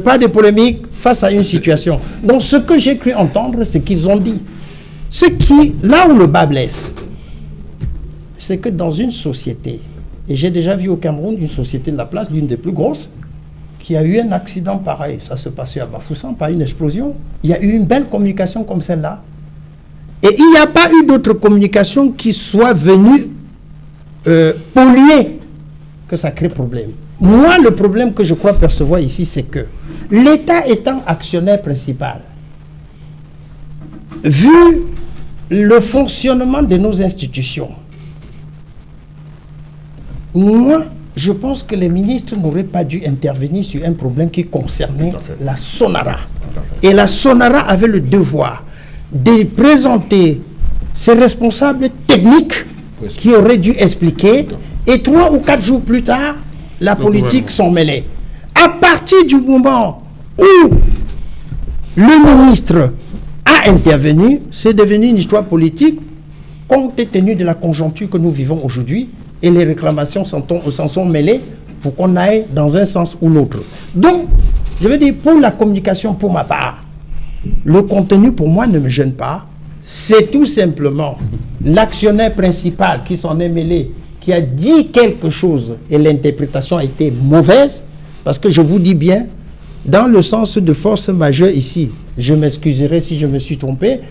pas de polémique face à une situation. Donc, ce que j'ai cru entendre, c'est qu'ils ont dit. Là où le bas blesse, c'est que dans une société, et j'ai déjà vu au Cameroun une société de la place, l'une des plus grosses, qui a eu un accident pareil. Ça se passait à Bafoussam, par une explosion. Il y a eu une belle communication comme celle-là. Et il n'y a pas eu d'autre communication qui soit venue polluer, que ça crée problème. Moi, le problème que je crois percevoir ici, c'est que l'État étant actionnaire principal, vu le fonctionnement de nos institutions, moi, je pense que les ministres n'auraient pas dû intervenir sur un problème qui concernait la Sonara. Et la Sonara avait le devoir de présenter ses responsables techniques qui auraient dû expliquer. Et 3 ou 4 jours plus tard, la politique s'en mêlait. À partir du moment où le ministre a intervenu, c'est devenu une histoire politique compte tenu de la conjoncture que nous vivons aujourd'hui. Et les réclamations s'en sont mêlées pour qu'on aille dans un sens ou l'autre. Donc, je veux dire, pour la communication, pour ma part, le contenu, pour moi, ne me gêne pas. C'est tout simplement l'actionnaire principal qui s'en est mêlé, qui a dit quelque chose et l'interprétation a été mauvaise, parce que je vous dis bien, dans le sens de force majeure ici, je m'excuserai si je me suis trompé,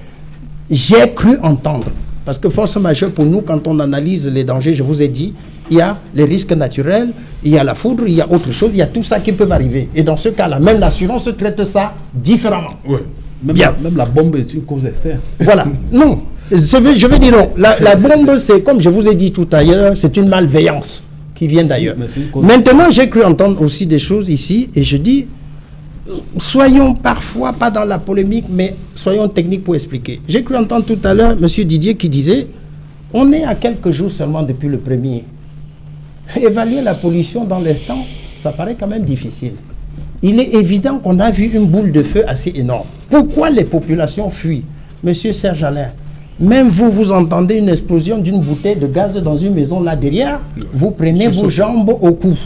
j'ai cru entendre. Parce que force majeure, pour nous, quand on analyse les dangers, je vous ai dit, il y a les risques naturels, il y a la foudre, il y a autre chose, il y a tout ça qui peut arriver. Et dans ce cas-là, même l'assurance traite ça différemment. Oui. Même la bombe est une cause externe. Voilà. Non. Je veux dire non. La bombe, c'est, comme je vous ai dit tout à l'heure, c'est une malveillance qui vient d'ailleurs. Maintenant, j'ai cru entendre aussi des choses ici, et je dis, soyons parfois pas dans la polémique, mais soyons techniques pour expliquer. J'ai cru entendre tout à l'heure M. Didier qui disait, on est à quelques jours seulement depuis le 1er. Évaluer la pollution dans l'instant, ça paraît quand même difficile. Il est évident qu'on a vu une boule de feu assez énorme. Pourquoi les populations fuient? Monsieur Serge Alain, même vous entendez une explosion d'une bouteille de gaz dans une maison là derrière, vous prenez vos jambes au cou.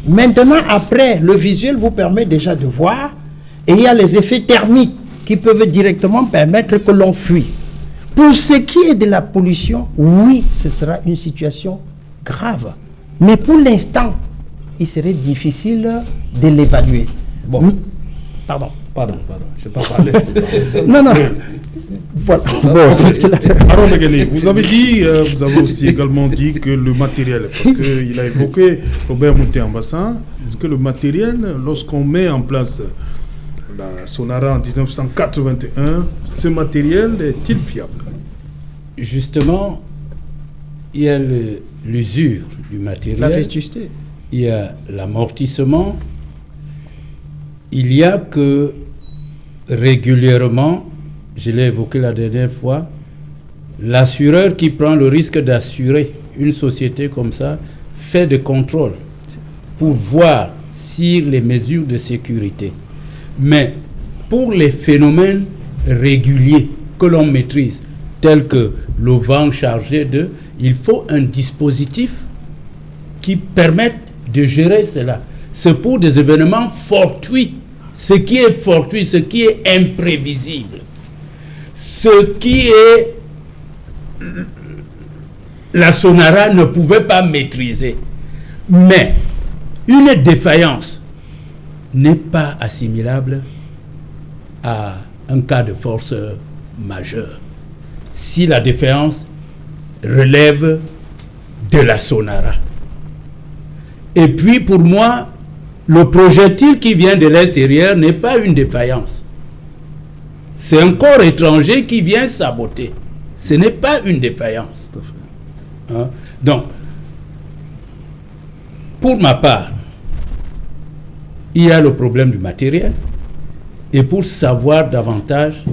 Maintenant, après, le visuel vous permet déjà de voir, et il y a les effets thermiques qui peuvent directement permettre que l'on fuit. Pour ce qui est de la pollution, oui, ce sera une situation grave. Mais pour l'instant, il serait difficile de l'évaluer. Bon. Pardon. Je n'ai pas parlé. Non. Voilà. Aaron Megane, vous avez aussi également dit que le matériel, parce qu'il a évoqué Robert Mouté-Ambassan, est-ce que le matériel, lorsqu'on met en place la Sonara en 1981, ce matériel est-il fiable? Justement, il y a l'usure du matériel, la vétusté, il y a l'amortissement, il y a que régulièrement, je l'ai évoqué la dernière fois, l'assureur qui prend le risque d'assurer une société comme ça fait des contrôles pour voir si les mesures de sécurité. Mais pour les phénomènes réguliers que l'on maîtrise, tels que le vent chargé il faut un dispositif qui permette de gérer cela. C'est pour des événements fortuits. Ce qui est fortuit, ce qui est imprévisible, ce qui est la Sonara ne pouvait pas maîtriser. Mais une défaillance n'est pas assimilable à un cas de force majeure. Si la défaillance relève de la Sonara. Et puis pour moi, le projectile qui vient de l'extérieur n'est pas une défaillance. C'est un corps étranger qui vient saboter. Ce n'est pas une défaillance. Hein? Donc, pour ma part, il y a le problème du matériel. Et pour savoir davantage,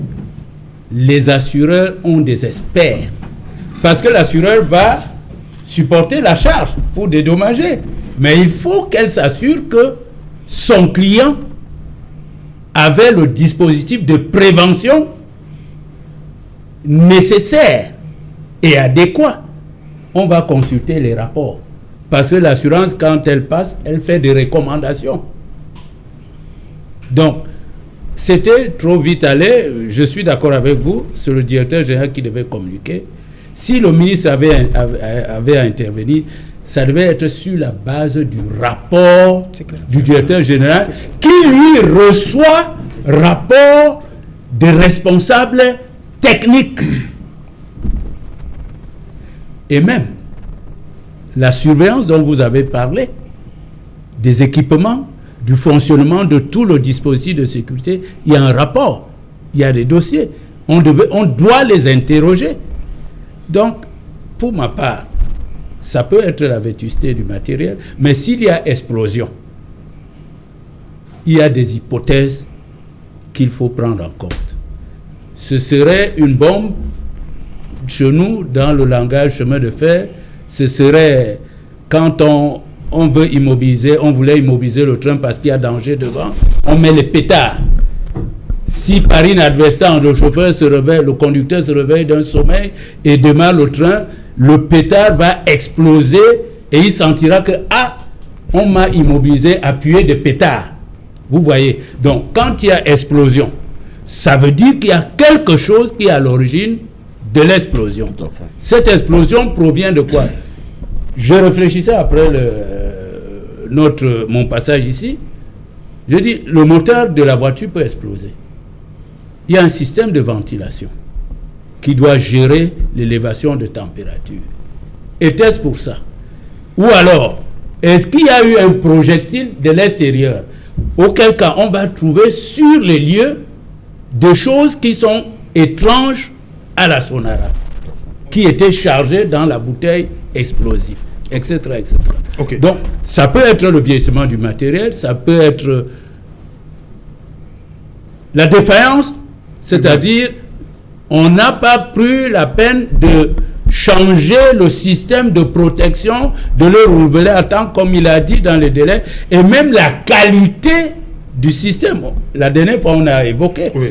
les assureurs ont des experts. Parce que l'assureur va supporter la charge pour dédommager. Mais il faut qu'elle s'assure que son client avait le dispositif de prévention nécessaire et adéquat. On va consulter les rapports. Parce que l'assurance, quand elle passe, elle fait des recommandations. Donc, c'était trop vite allé. Je suis d'accord avec vous, c'est le directeur général qui devait communiquer. Si le ministre avait à intervenir, ça devait être sur la base du rapport du directeur général qui lui reçoit rapport des responsables techniques. Et même la surveillance dont vous avez parlé, des équipements, du fonctionnement de tout le dispositif de sécurité, il y a un rapport, il y a des dossiers. On doit les interroger. Donc, pour ma part, ça peut être la vétusté du matériel, mais s'il y a explosion, il y a des hypothèses qu'il faut prendre en compte. Ce serait une bombe, chez nous, dans le langage chemin de fer, ce serait quand on veut immobiliser, on voulait immobiliser le train parce qu'il y a danger devant, on met les pétards. Si par inadvertance, le chauffeur se réveille, le conducteur se réveille d'un sommeil et démarre le train, le pétard va exploser et il sentira que on m'a immobilisé, appuyé de pétard. Vous voyez. Donc, quand il y a explosion, ça veut dire qu'il y a quelque chose qui est à l'origine de l'explosion. Cette explosion provient de quoi? Je réfléchissais après mon passage ici. Je dis, le moteur de la voiture peut exploser. Il y a un système de ventilation qui doit gérer l'élévation de température. Était-ce pour ça? Ou alors, est-ce qu'il y a eu un projectile de l'extérieur? Auquel cas, on va trouver sur les lieux des choses qui sont étranges à la Sonara, qui étaient chargées dans la bouteille explosive, etc. etc. Okay. Donc, ça peut être le vieillissement du matériel, ça peut être la défaillance, c'est-à-dire on n'a pas pris la peine de changer le système de protection, de le renouveler à temps, comme il a dit, dans les délais, et même la qualité du système. La dernière fois, on a évoqué. Oui.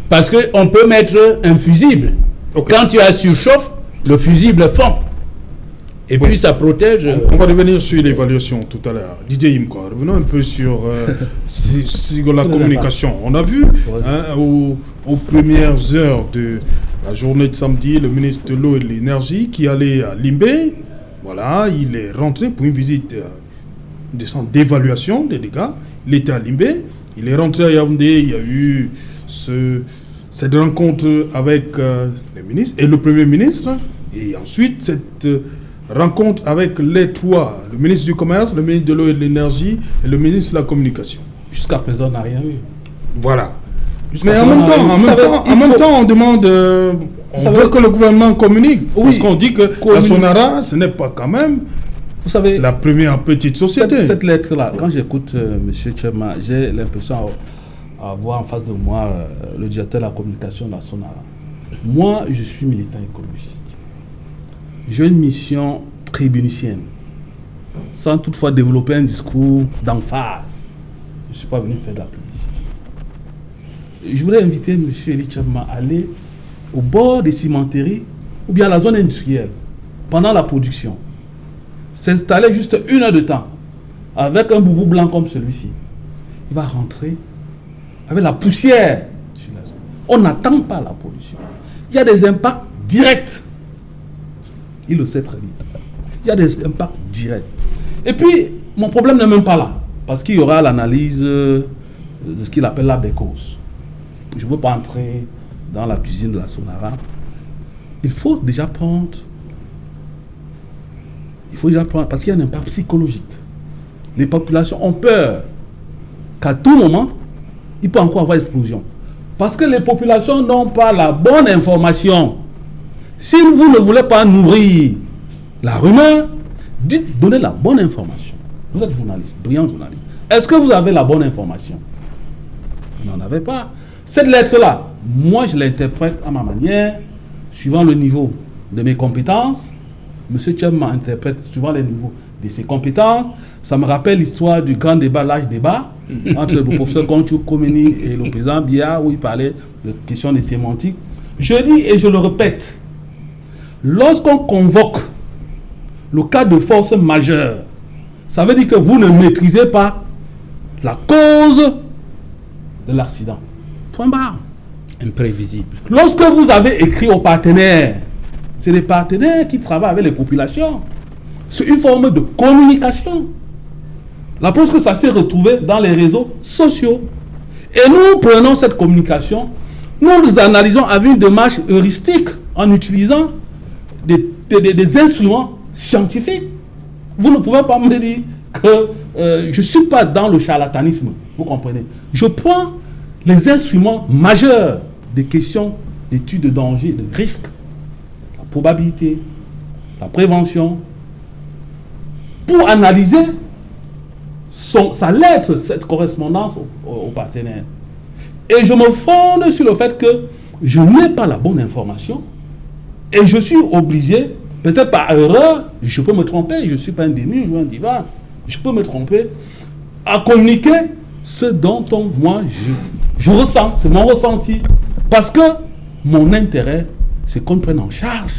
Parce qu'on peut mettre un fusible. Okay. Quand tu as surchauffe, le fusible fond. Et puis ça protège. On va revenir sur l'évaluation tout à l'heure. Didier Imko, revenons un peu sur la communication. On a vu aux premières heures de la journée de samedi, le ministre de l'eau et de l'énergie qui allait à Limbé. Voilà, il est rentré pour une visite de centre d'évaluation des dégâts. Il était à Limbé. Il est rentré à Yaoundé. Il y a eu cette rencontre avec le ministre et le Premier ministre. Et ensuite, cette rencontre avec les trois, le ministre du Commerce, le ministre de l'eau et de l'énergie et le ministre de la Communication. Jusqu'à présent, on n'a rien eu. Voilà. Mais en même temps, on demande, on veut que le gouvernement communique. Oui, parce qu'on dit que la Sonara, ce n'est pas quand même, vous savez, la première petite société. Cette lettre-là, quand j'écoute M. Tchema, j'ai l'impression à voir en face de moi le directeur de la communication de la Sonara. Moi, je suis militant écologiste. J'ai une mission tribunicienne, sans toutefois développer un discours d'emphase. Je ne suis pas venu faire de la publicité. Je voudrais inviter M. Eli Tchema à aller au bord des cimenteries ou bien à la zone industrielle, pendant la production. S'installer juste 1 heure de temps, avec un boubou blanc comme celui-ci. Il va rentrer avec la poussière sur la zone. On n'attend pas la pollution. Il y a des impacts directs. Il le sait très bien. Il y a des impacts directs. Et puis, mon problème n'est même pas là. Parce qu'il y aura l'analyse de ce qu'il appelle la bécose. Je ne veux pas entrer dans la cuisine de la Sonara. Il faut déjà prendre... parce qu'il y a un impact psychologique. Les populations ont peur qu'à tout moment, il peut encore avoir explosion. Parce que les populations n'ont pas la bonne information. Si vous ne voulez pas nourrir la rumeur, donnez la bonne information. Vous êtes journaliste, brillant journaliste. Est-ce que vous avez la bonne information? Vous n'en avez pas. Cette lettre-là, moi je l'interprète à ma manière, suivant le niveau de mes compétences. M. Tchema interprète suivant les niveaux de ses compétences. Ça me rappelle l'histoire du grand débat, l'âge débat, entre le professeur Conchou Komeni et le président Biya, où il parlait de questions de sémantique. Je dis et je le répète, lorsqu'on convoque le cas de force majeure, ça veut dire que vous ne maîtrisez pas la cause de l'accident. Point barre. Imprévisible. Lorsque vous avez écrit aux partenaires, c'est les partenaires qui travaillent avec les populations. C'est une forme de communication. La preuve que ça s'est retrouvé dans les réseaux sociaux. Et nous prenons cette communication, nous analysons avec une démarche heuristique en utilisant des instruments scientifiques. Vous ne pouvez pas me dire que je ne suis pas dans le charlatanisme. Vous comprenez? Je prends les instruments majeurs des questions d'études de danger, de risque, la probabilité, la prévention, pour analyser sa lettre, cette correspondance aux partenaires. Et je me fonde sur le fait que je n'ai pas la bonne information et je suis obligé, peut-être par erreur, je peux me tromper, je ne suis pas un démurge ou un divan, je peux me tromper, à communiquer ce dont moi je ressens, c'est mon ressenti. Parce que mon intérêt, c'est qu'on prenne en charge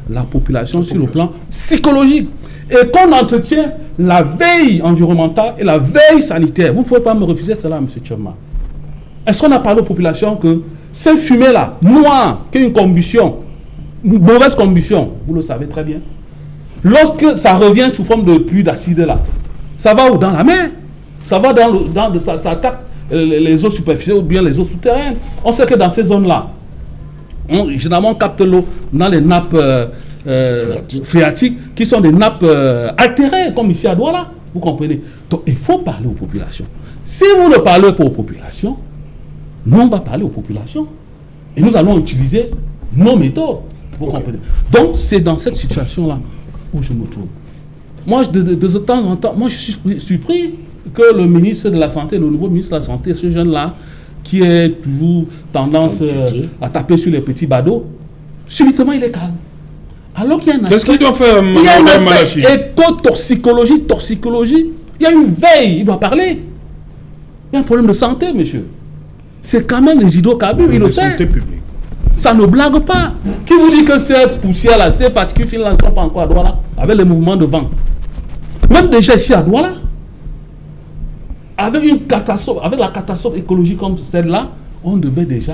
la population sur le plan psychologique. Et qu'on entretient la veille environnementale et la veille sanitaire. Vous ne pouvez pas me refuser cela, M. Tchema. Est-ce qu'on a parlé aux populations que cette fumée-là, noire, qui est une combustion, une mauvaise combustion, vous le savez très bien, lorsque ça revient sous forme de pluie d'acide là, ça va où? Dans la mer. Ça va ça attaque les eaux superficielles ou bien les eaux souterraines. On sait que dans ces zones-là, généralement on capte l'eau dans les nappes phréatiques qui sont des nappes altérées, comme ici à Douala. Vous comprenez? Donc il faut parler aux populations. Si vous ne parlez pas aux populations, nous on va parler aux populations. Et nous allons utiliser nos méthodes. Vous comprenez? Donc c'est dans cette situation-là où je me trouve. Moi, de temps en temps, moi je suis surpris que le ministre de la Santé, le nouveau ministre de la Santé, ce jeune-là, qui est toujours tendance à taper sur les petits badauds, subitement il est calme. Alors qu'il y a un aspect... Qu'est-ce qu'il doit faire, il y a un aspect éco-toxicologie, il y a une veille, il doit parler. Il y a un problème de santé, monsieur. C'est quand même les hydrocarbures, il le sait. Santé publique. Ça ne blague pas. Qui vous dit que ces poussières-là, ces particules fines-là ne sont pas encore à Douala, avec les mouvements de vent? Même déjà ici à Douala, avec une catastrophe, avec la catastrophe écologique comme celle-là, on devait déjà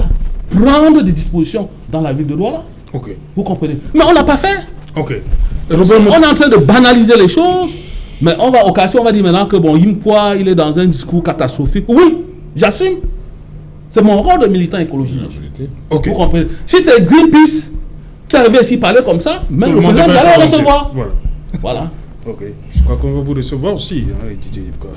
prendre des dispositions dans la ville de Douala. Ok. Vous comprenez? Mais on ne l'a pas fait. Ok. On est en train de banaliser les choses, mais on va dire maintenant que bon, Yimkwa, il est dans un discours catastrophique. Oui, j'assume. C'est mon rôle de militant écologiste. Ok. Vous comprenez? Si c'est Greenpeace qui arrivait ici parler comme ça, même le président va le recevoir. Voilà. Ok. Je crois qu'on va vous recevoir aussi, hein, Didier Yimkwa.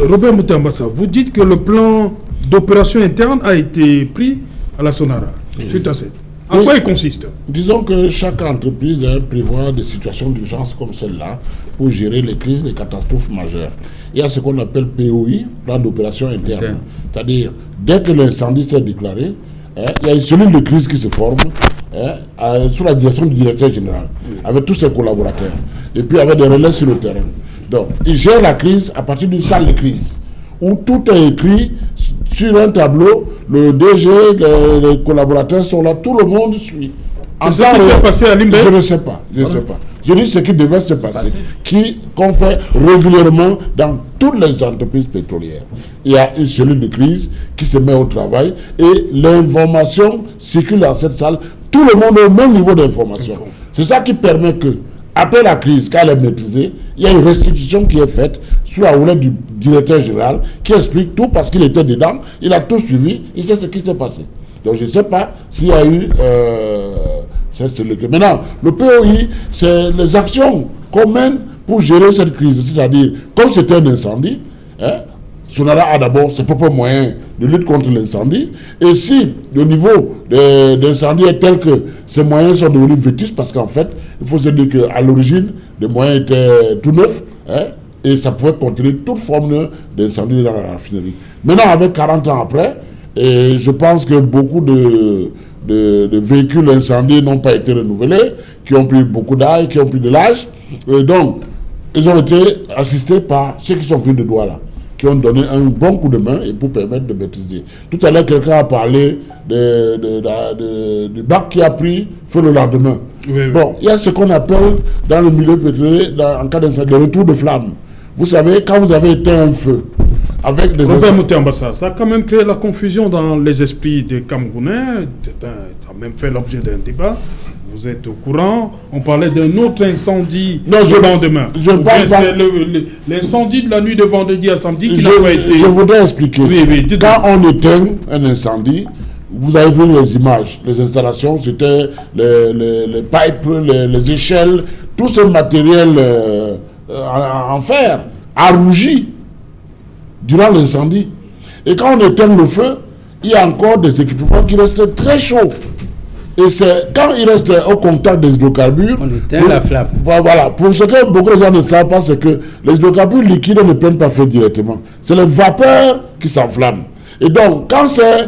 Robert Moutambassa, vous dites que le plan d'opération interne a été pris à la Sonara. Suite à cette. En quoi il consiste? Disons que chaque entreprise prévoit des situations d'urgence comme celle-là pour gérer les crises, les catastrophes majeures. Il y a ce qu'on appelle POI, plan d'opération interne. C'est-à-dire, dès que l'incendie s'est déclaré, il y a une cellule de crise qui se forme sous la direction du directeur général, avec tous ses collaborateurs, et puis avec des relais sur le terrain. Donc, il gère la crise à partir d'une salle de crise, où tout est écrit sur un tableau, le DG, les collaborateurs sont là, tout le monde suit. C'est ce qui s'est passé à Limbe? Je ne sais pas, je dis ce qui devait se passer, qu'on fait régulièrement dans toutes les entreprises pétrolières. Il y a une cellule de crise qui se met au travail et l'information circule dans cette salle, tout le monde est au même niveau d'information. C'est ça qui permet que, après la crise, quand elle est maîtrisée, il y a une restitution qui est faite sous la houlette du directeur général qui explique tout parce qu'il était dedans, il a tout suivi, il sait ce qui s'est passé. Donc je ne sais pas s'il y a eu... Maintenant, le POI, c'est les actions qu'on mène pour gérer cette crise. C'est-à-dire, comme c'était un incendie, Sonara a d'abord ses propres moyens de lutte contre l'incendie. Et si le niveau d'incendie est tel que ces moyens sont devenus vétustes, parce qu'en fait, il faut se dire qu'à l'origine, les moyens étaient tout neufs, et ça pouvait contenir toute forme d'incendie dans la raffinerie. Maintenant, avec 40 ans après, et je pense que beaucoup de véhicules incendiés n'ont pas été renouvelés, qui ont pris beaucoup d'âge, qui ont pris de l'âge. Donc, ils ont été assistés par ceux qui sont venus de Douala, qui ont donné un bon coup de main et pour permettre de maîtriser. Tout à l'heure, quelqu'un a parlé du bac qui a pris feu le lendemain. Oui. Bon, il y a ce qu'on appelle dans le milieu pétrolier, en cas d'incendie, le retour de flamme. Vous savez, quand vous avez éteint un feu, avec des... Robert Moutambassa, ça a quand même créé la confusion dans les esprits des Camerounais. Ça a même fait l'objet d'un débat. Vous êtes au courant. On parlait d'un autre incendie le lendemain. Je pense pas. C'est l'incendie de la nuit de vendredi à samedi qui n'a pas été... Je voudrais expliquer. Oui, quand on éteint un incendie, vous avez vu les images, les installations, c'était les pipes, les échelles, tout ce matériel en fer a rougi durant l'incendie. Et quand on éteint le feu, il y a encore des équipements qui restent très chauds. Et c'est quand il reste au contact des hydrocarbures... On éteint la flamme. Voilà. Pour ce que beaucoup de gens ne savent pas, c'est que les hydrocarbures liquides ne prennent pas feu directement. C'est les vapeurs qui s'enflamment. Et donc, quand ces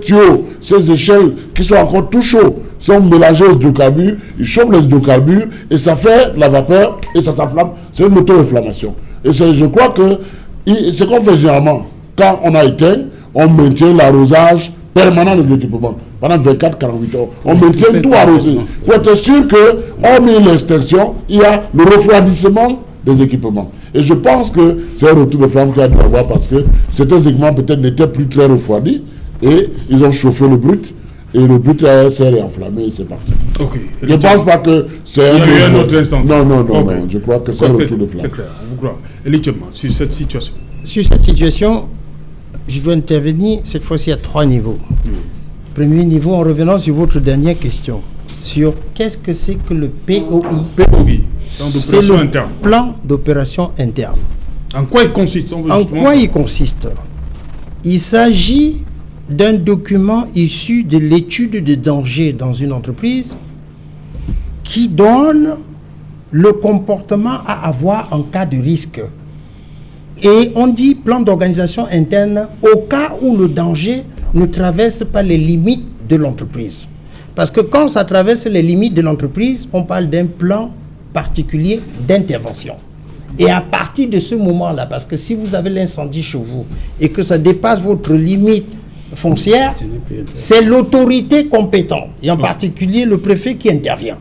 tuyaux, ces échelles qui sont encore tout chauds, sont mélangés aux hydrocarbures, ils chauffent les hydrocarbures et ça fait la vapeur et ça s'enflamme. C'est une auto-inflammation. Et je crois que ce qu'on fait généralement, quand on a éteint, on maintient l'arrosage permanent des équipements. Pendant 24-48 heures, on maintient tout arrosé. Pour être sûr que, hormis l'extinction, il y a le refroidissement des équipements. Et je pense que c'est un retour de flamme qu'il y a dû avoir parce que certains équipements peut-être n'étaient plus très refroidis et ils ont chauffé le brut. Et le but s'est réenflammé et c'est parti. Okay. Je ne pense pas que c'est un autre instant. Non. Je crois que c'est un retour de flamme. C'est clair, on vous croit. Elitimement, sur cette situation. Sur cette situation, je dois intervenir cette fois-ci à 3 niveaux. Premier niveau, en revenant sur votre dernière question, sur qu'est-ce que c'est que le POI. C'est le plan d'opération interne. En quoi il consiste? Il consiste? Il s'agit d'un document issu de l'étude de danger dans une entreprise qui donne le comportement à avoir en cas de risque. Et on dit plan d'organisation interne au cas où le danger ne traverse pas les limites de l'entreprise. Parce que quand ça traverse les limites de l'entreprise, on parle d'un plan particulier d'intervention. Et à partir de ce moment-là, parce que si vous avez l'incendie chez vous et que ça dépasse votre limite foncière, c'est l'autorité compétente, et en particulier le préfet qui intervient.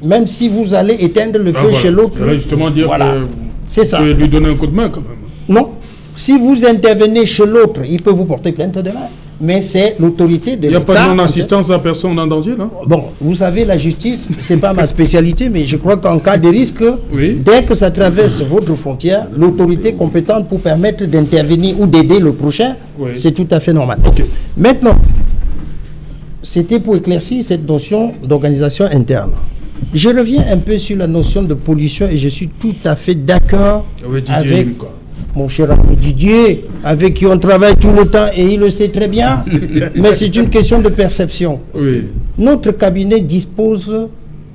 Même si vous allez éteindre le feu chez l'autre, justement dire que c'est ça. Vous pouvez lui donner un coup de main quand même. Non. Si vous intervenez chez l'autre, il peut vous porter plainte demain. Mais c'est l'autorité de l'État. Il n'y a pas de non-assistance à personne en danger, là? Bon, vous savez, la justice, ce n'est pas ma spécialité, mais je crois qu'en cas de risque, dès que ça traverse votre frontière, l'autorité compétente pour permettre d'intervenir ou d'aider le prochain, c'est tout à fait normal. Okay. Maintenant, c'était pour éclaircir cette notion d'organisation interne. Je reviens un peu sur la notion de pollution et je suis tout à fait d'accord avec mon cher ami Didier, avec qui on travaille tout le temps et il le sait très bien, mais c'est une question de perception. Oui. Notre cabinet dispose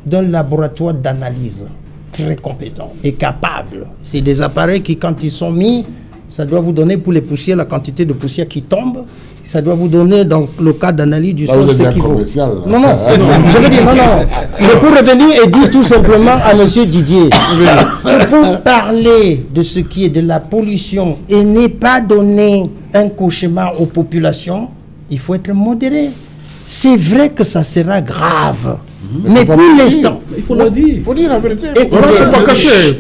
d'un laboratoire d'analyse très compétent et capable. C'est des appareils qui, quand ils sont mis, ça doit vous donner pour les poussières, la quantité de poussière qui tombe. Ça doit vous donner, dans le cas d'analyse du sol, ce qu'il faut. Non, je veux dire, non. C'est pour revenir et dire tout simplement à M. Didier, pour parler de ce qui est de la pollution et ne pas donner un cauchemar aux populations, il faut être modéré. C'est vrai que ça sera grave. Mais pour l'instant, il faut le dire. Il faut dire la vérité.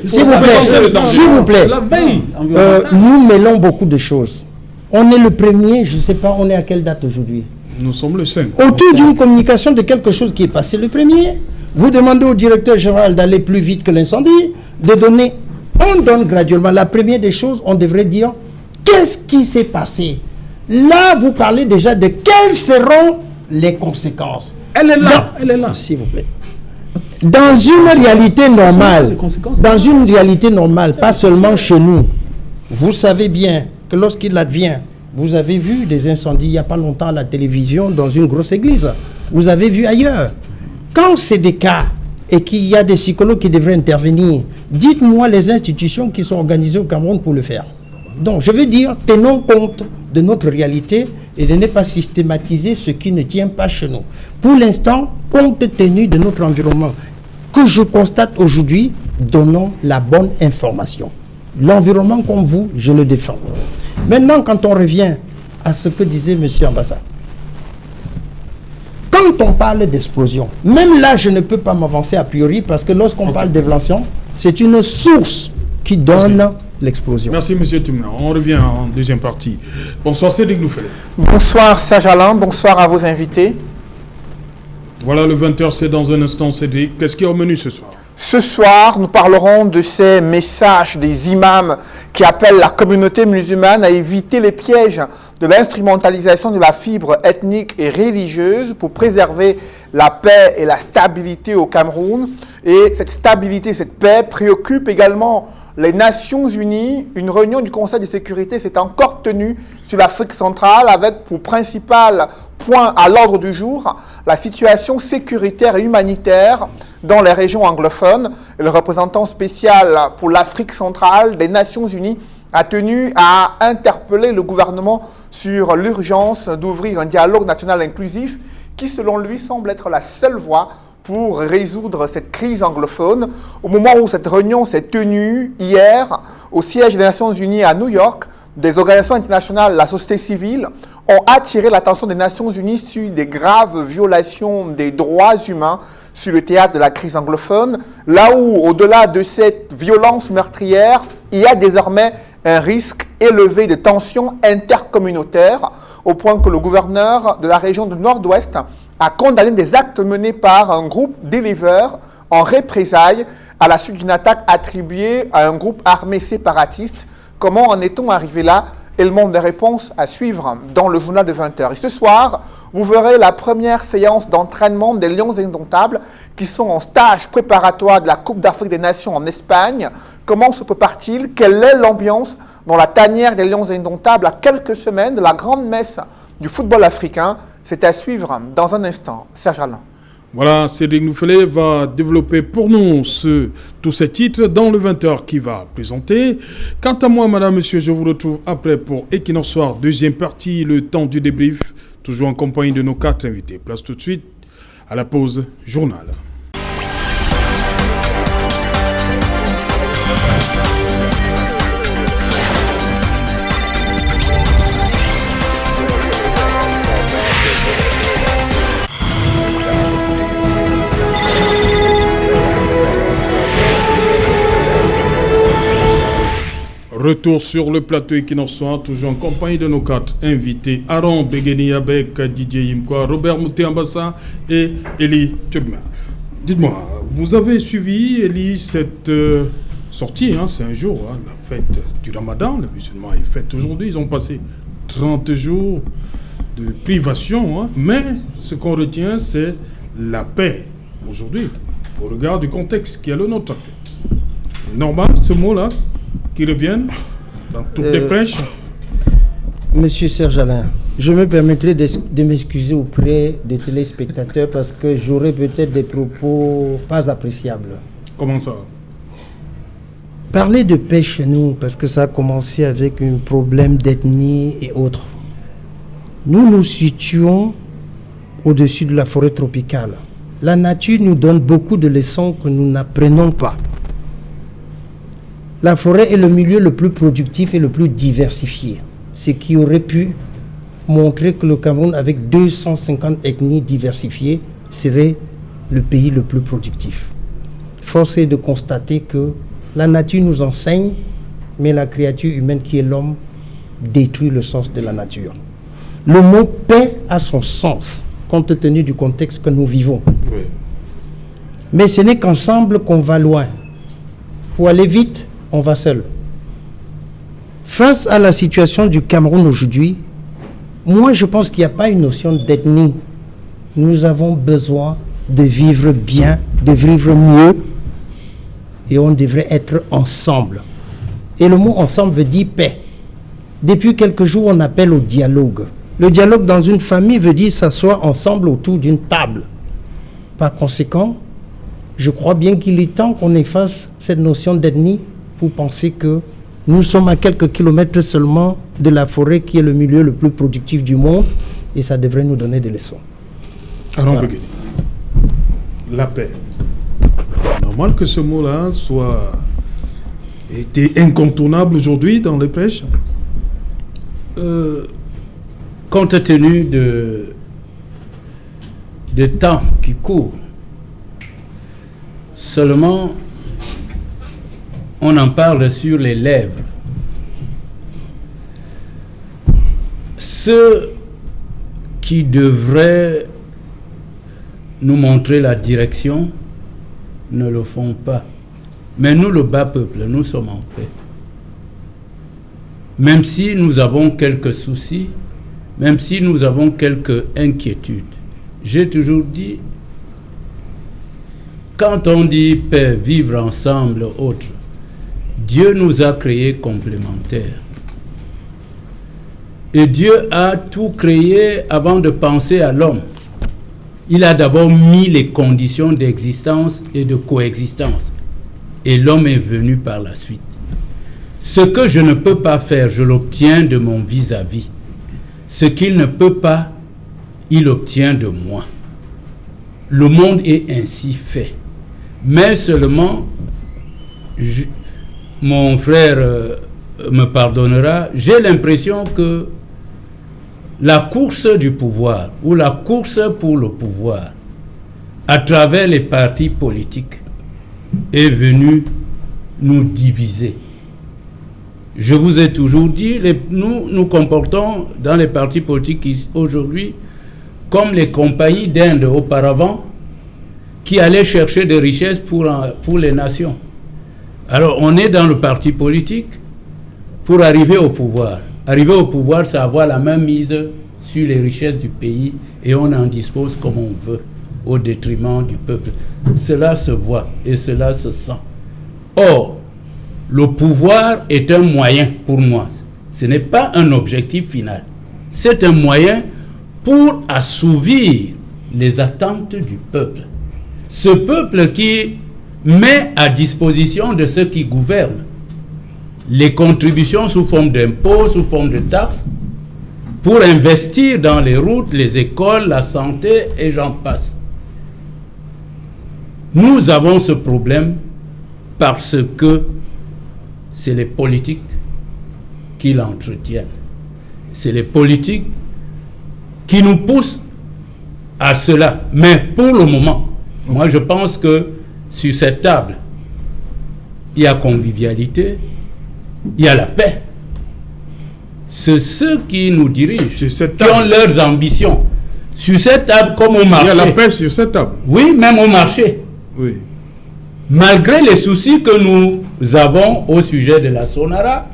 S'il vous plaît, la veille, nous mêlons beaucoup de choses. On est le premier, je ne sais pas, on est à quelle date aujourd'hui? Nous sommes le 5. Autour d'une communication de quelque chose qui est passé le premier, vous demandez au directeur général d'aller plus vite que l'incendie, de donner, on donne graduellement. La première des choses, on devrait dire, qu'est-ce qui s'est passé? Là, vous parlez déjà de quelles seront les conséquences. Elle est là, elle est là. S'il vous plaît. Dans une réalité normale, pas seulement chez nous, vous savez bien que lorsqu'il advient, vous avez vu des incendies il n'y a pas longtemps à la télévision dans une grosse église, vous avez vu ailleurs. Quand c'est des cas et qu'il y a des psychologues qui devraient intervenir, dites-moi les institutions qui sont organisées au Cameroun pour le faire. Donc je veux dire, tenons compte de notre réalité et de ne pas systématiser ce qui ne tient pas chez nous. Pour l'instant, compte tenu de notre environnement que je constate aujourd'hui, donnons la bonne information. L'environnement comme vous, je le défends. Maintenant, quand on revient à ce que disait M. Ambassa, quand on parle d'explosion, même là, je ne peux pas m'avancer a priori parce que lorsqu'on parle d'évaluation, c'est une source qui donne l'explosion. Merci, M. Tumna. On revient en deuxième partie. Bonsoir, Cédric Noufele. Bonsoir, Serge Alain. Bonsoir à vos invités. Voilà, le 20h, c'est dans un instant, Cédric. Qu'est-ce qui est au menu ce soir? Ce soir, nous parlerons de ces messages des imams qui appellent la communauté musulmane à éviter les pièges de l'instrumentalisation de la fibre ethnique et religieuse pour préserver la paix et la stabilité au Cameroun. Et cette stabilité, cette paix préoccupe également les Nations Unies. Une réunion du Conseil de sécurité s'est encore tenue sur l'Afrique centrale avec pour principal point à l'ordre du jour la situation sécuritaire et humanitaire dans les régions anglophones. Et le représentant spécial pour l'Afrique centrale des Nations Unies a tenu à interpeller le gouvernement sur l'urgence d'ouvrir un dialogue national inclusif qui, selon lui, semble être la seule voie pour résoudre cette crise anglophone. Au moment où cette réunion s'est tenue hier au siège des Nations Unies à New York, des organisations internationales, la société civile, ont attiré l'attention des Nations Unies sur des graves violations des droits humains sur le théâtre de la crise anglophone, là où, au-delà de cette violence meurtrière, il y a désormais un risque élevé de tensions intercommunautaires, au point que le gouverneur de la région du Nord-Ouest a condamné des actes menés par un groupe d'éleveurs en représailles à la suite d'une attaque attribuée à un groupe armé séparatiste. Comment en est-on arrivé là? Élément de réponse à suivre dans le journal de 20h. Et ce soir, vous verrez la première séance d'entraînement des Lions Indomptables qui sont en stage préparatoire de la Coupe d'Afrique des Nations en Espagne. Comment se prépare-t-il? Quelle est l'ambiance dans la tanière des Lions Indomptables à quelques semaines de la grande messe du football africain? C'est à suivre dans un instant. Serge Alain. Voilà, Cédric Noufelet va développer pour nous tous ces titres dans le 20h qui va présenter. Quant à moi, madame, monsieur, je vous retrouve après pour Equinox Soir, deuxième partie, le temps du débrief, toujours en compagnie de nos 4 invités. Place tout de suite à la pause journal. Retour sur le plateau Equinox Soir, toujours en compagnie de nos 4 invités. Aaron Begeni avec Didier Yimkwa, Robert Mouté-Ambassa et Elie Tchebma. Dites-moi, vous avez suivi, Elie, cette sortie, c'est un jour, la fête du Ramadan, les musulmans est fête aujourd'hui, ils ont passé 30 jours de privation, mais ce qu'on retient, c'est la paix aujourd'hui, au regard du contexte qui est le nôtre. Normal, ce mot-là qui reviennent dans toutes les prêches. Monsieur Serge Alain, je me permettrai de m'excuser auprès des téléspectateurs parce que j'aurai peut-être des propos pas appréciables. Comment ça? Parler de paix chez nous, parce que ça a commencé avec un problème d'ethnie et autres. Nous nous situons au-dessus de la forêt tropicale. La nature nous donne beaucoup de leçons que nous n'apprenons pas. La forêt est le milieu le plus productif et le plus diversifié. Ce qui aurait pu montrer que le Cameroun, avec 250 ethnies diversifiées, serait le pays le plus productif. Force est de constater que la nature nous enseigne, mais la créature humaine qui est l'homme détruit le sens de la nature. Le mot paix a son sens, compte tenu du contexte que nous vivons. Oui. Mais ce n'est qu'ensemble qu'on va loin. Pour aller vite, on va seul. Face à la situation du Cameroun aujourd'hui, moi je pense qu'il n'y a pas une notion d'ethnie. Nous avons besoin de vivre bien, de vivre mieux, et on devrait être ensemble. Et le mot ensemble veut dire paix. Depuis quelques jours, on appelle au dialogue. Le dialogue dans une famille veut dire s'asseoir ensemble autour d'une table. Par conséquent, je crois bien qu'il est temps qu'on efface cette notion d'ethnie pour penser que nous sommes à quelques kilomètres seulement de la forêt qui est le milieu le plus productif du monde et ça devrait nous donner des leçons. Alors, voilà. La paix. Normal que ce mot-là soit été incontournable aujourd'hui dans les prêches. Compte tenu de temps qui court, seulement on en parle sur les lèvres. Ceux qui devraient nous montrer la direction ne le font pas. Mais nous, le bas peuple, nous sommes en paix. Même si nous avons quelques soucis, même si nous avons quelques inquiétudes. J'ai toujours dit, quand on dit paix, vivre ensemble, autre, Dieu nous a créés complémentaires. Et Dieu a tout créé avant de penser à l'homme. Il a d'abord mis les conditions d'existence et de coexistence. Et l'homme est venu par la suite. Ce que je ne peux pas faire, je l'obtiens de mon vis-à-vis. Ce qu'il ne peut pas, il obtient de moi. Le monde est ainsi fait. Mais seulement, mon frère me pardonnera, j'ai l'impression que la course du pouvoir ou la course pour le pouvoir à travers les partis politiques est venue nous diviser. Je vous ai toujours dit, nous nous comportons dans les partis politiques aujourd'hui comme les compagnies d'Inde auparavant qui allaient chercher des richesses pour les nations. Alors on est dans le parti politique pour arriver au pouvoir. Arriver au pouvoir, c'est avoir la main mise sur les richesses du pays et on en dispose comme on veut, au détriment du peuple. Cela se voit et cela se sent. Or, le pouvoir est un moyen pour moi. Ce n'est pas un objectif final. C'est un moyen pour assouvir les attentes du peuple. Ce peuple qui met à disposition de ceux qui gouvernent les contributions sous forme d'impôts, sous forme de taxes, pour investir dans les routes, les écoles, la santé, et j'en passe. Nous avons ce problème parce que c'est les politiques qui l'entretiennent. C'est les politiques qui nous poussent à cela. Mais pour le moment, moi je pense que sur cette table, il y a convivialité, il y a la paix. C'est ceux qui nous dirigent, qui ont leurs ambitions. Sur cette table comme au marché. Il y a la paix sur cette table. Oui, même au marché. Oui. Malgré les soucis que nous avons au sujet de la Sonara,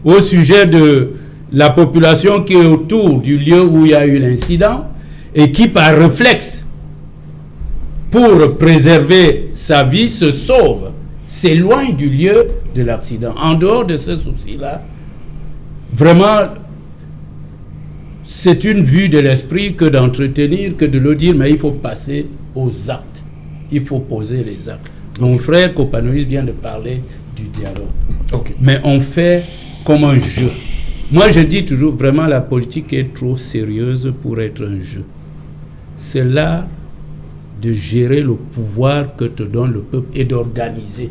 au sujet de la population qui est autour du lieu où il y a eu l'incident et qui, par réflexe, pour préserver sa vie, se sauve, s'éloigne du lieu de l'accident. En dehors de ce souci-là, vraiment, c'est une vue de l'esprit que d'entretenir, que de le dire, mais il faut passer aux actes. Il faut poser les actes. Mon frère Copanoïs vient de parler du dialogue. Okay. Mais on fait comme un jeu. Moi, je dis toujours, vraiment, la politique est trop sérieuse pour être un jeu. C'est là de gérer le pouvoir que te donne le peuple et d'organiser.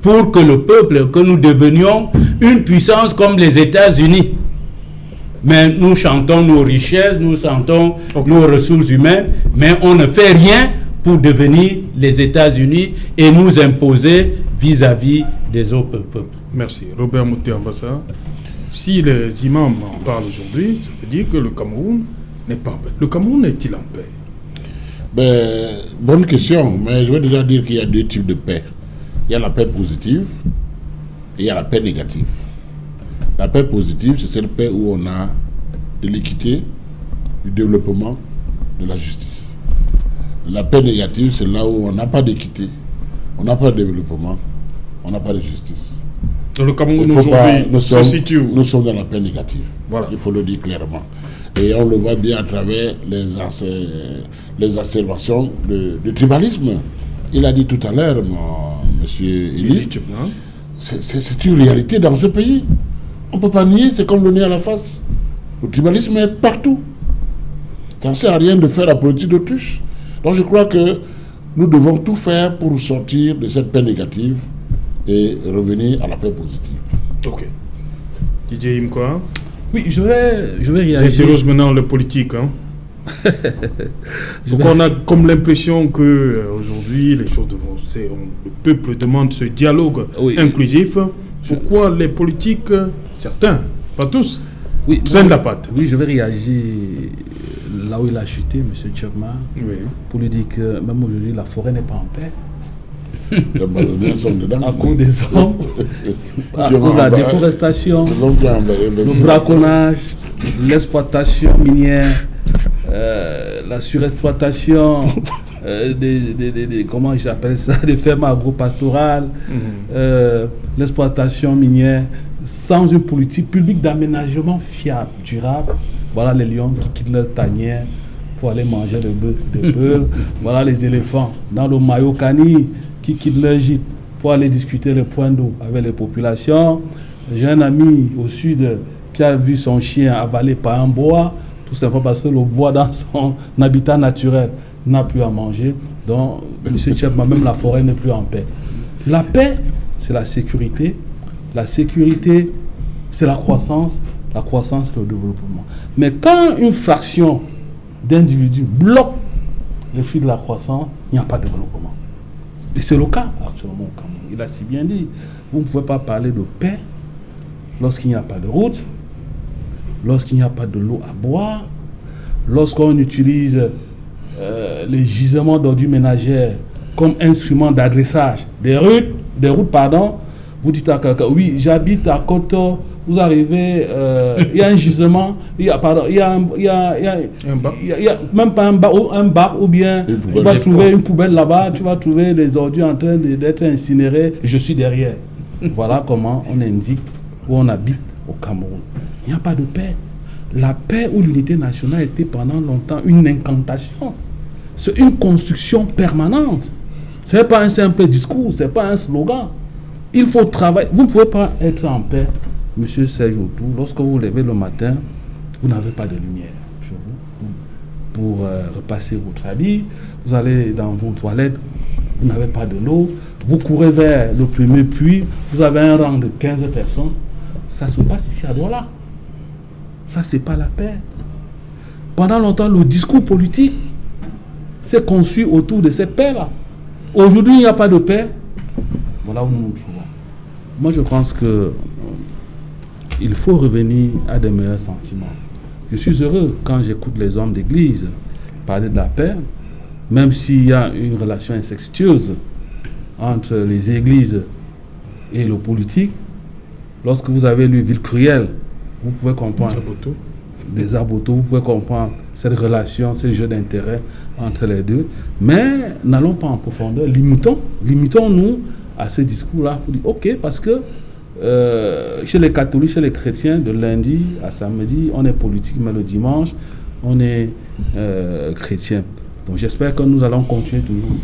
Pour que le peuple, que nous devenions une puissance comme les États-Unis. Mais nous chantons nos richesses, nous chantons nos ressources humaines, mais on ne fait rien pour devenir les États-Unis et nous imposer vis-à-vis des autres peuples. Merci. Robert Mouté, ambassadeur. Si les imams en parlent aujourd'hui, ça veut dire que le Cameroun n'est pas en paix. Le Cameroun est-il en paix? Ben, bonne question, mais je vais déjà dire qu'il y a deux types de paix. Il y a la paix positive et il y a la paix négative. La paix positive, c'est cette paix où on a de l'équité, du développement, de la justice. La paix négative, c'est là où on n'a pas d'équité, on n'a pas de développement, on n'a pas de justice. Dans le Cameroun aujourd'hui se situe où? Nous sommes dans la paix négative. Voilà. Il faut le dire clairement. Et on le voit bien à travers les observations de tribalisme. Il a dit tout à l'heure, monsieur Elie, c'est une réalité dans ce pays. On ne peut pas nier, c'est comme le nez à la face. Le tribalisme est partout. Ça ne sert à rien de faire la politique d'autruche. Donc je crois que nous devons tout faire pour sortir de cette paix négative et revenir à la paix positive. Ok. Didier Imkoa. Oui, je vais réagir. J'interroge maintenant le politique. Hein. Donc on a comme l'impression que aujourd'hui les choses le peuple demande ce dialogue inclusif. Pourquoi les politiques, certains, pas tous, prennent la patte? Oui, je vais réagir là où il a chuté, M. Tchekma, pour lui dire que même aujourd'hui la forêt n'est pas en paix. À cause des hommes, à cause de la déforestation, le braconnage, l'exploitation minière, la surexploitation comment j'appelle ça, des fermes agro-pastorales, l'exploitation minière, sans une politique publique d'aménagement fiable, durable. Voilà les lions qui quittent leur tanière pour aller manger le bœuf. Voilà les éléphants dans le Mayokani qui quittent leur gîte pour aller discuter le point d'eau avec les populations. J'ai un ami au sud qui a vu son chien avalé par un bois, tout simplement parce que le bois dans son habitat naturel n'a plus à manger. Donc, M. Tchekma, même la forêt n'est plus en paix. La paix, c'est la sécurité. La sécurité, c'est la croissance. La croissance, c'est le développement. Mais quand une fraction d'individus bloque le fil de la croissance, il n'y a pas de développement. Et c'est le cas actuellement au Cameroun. Il a si bien dit, vous ne pouvez pas parler de paix lorsqu'il n'y a pas de route, lorsqu'il n'y a pas de l'eau à boire, lorsqu'on utilise les gisements d'ordures ménagères comme instrument d'adressage des routes, vous dites à quelqu'un, oui, j'habite à Koto, vous arrivez, il y a un gisement, il y a même pas un bar ou bien tu vas trouver une poubelle là-bas, tu vas trouver des ordures en train d'être incinérées, je suis derrière. Voilà comment on indique où on habite au Cameroun. Il n'y a pas de paix. la paix ou l'unité nationale était pendant longtemps une incantation. C'est une construction permanente. Ce n'est pas un simple discours, ce n'est pas un slogan. Il faut travailler. Vous ne pouvez pas être en paix, M. Serge Otou, lorsque vous vous levez le matin, vous n'avez pas de lumière chez vous pour repasser votre habit. Vous allez dans vos toilettes, vous n'avez pas de l'eau. Vous courez vers le premier puits, vous avez un rang de 15 personnes. Ça se passe ici à Douala. Ça, c'est pas la paix. Pendant longtemps, le discours politique s'est conçu autour de cette paix-là. Aujourd'hui, il n'y a pas de paix. Voilà où nous nous trouvons. Moi, je pense que il faut revenir à des meilleurs sentiments. Je suis heureux quand j'écoute les hommes d'église parler de la paix, même s'il y a une relation incestueuse entre les églises et le politique. Lorsque vous avez lu Ville cruelle, vous pouvez comprendre des Aboto, vous pouvez comprendre cette relation, ce jeu d'intérêt entre les deux. Mais n'allons pas en profondeur, limitons-nous à ce discours-là pour dire ok, parce que chez les catholiques, chez les chrétiens, de lundi à samedi, on est politique, mais le dimanche, on est chrétien. Donc j'espère que nous allons continuer toujours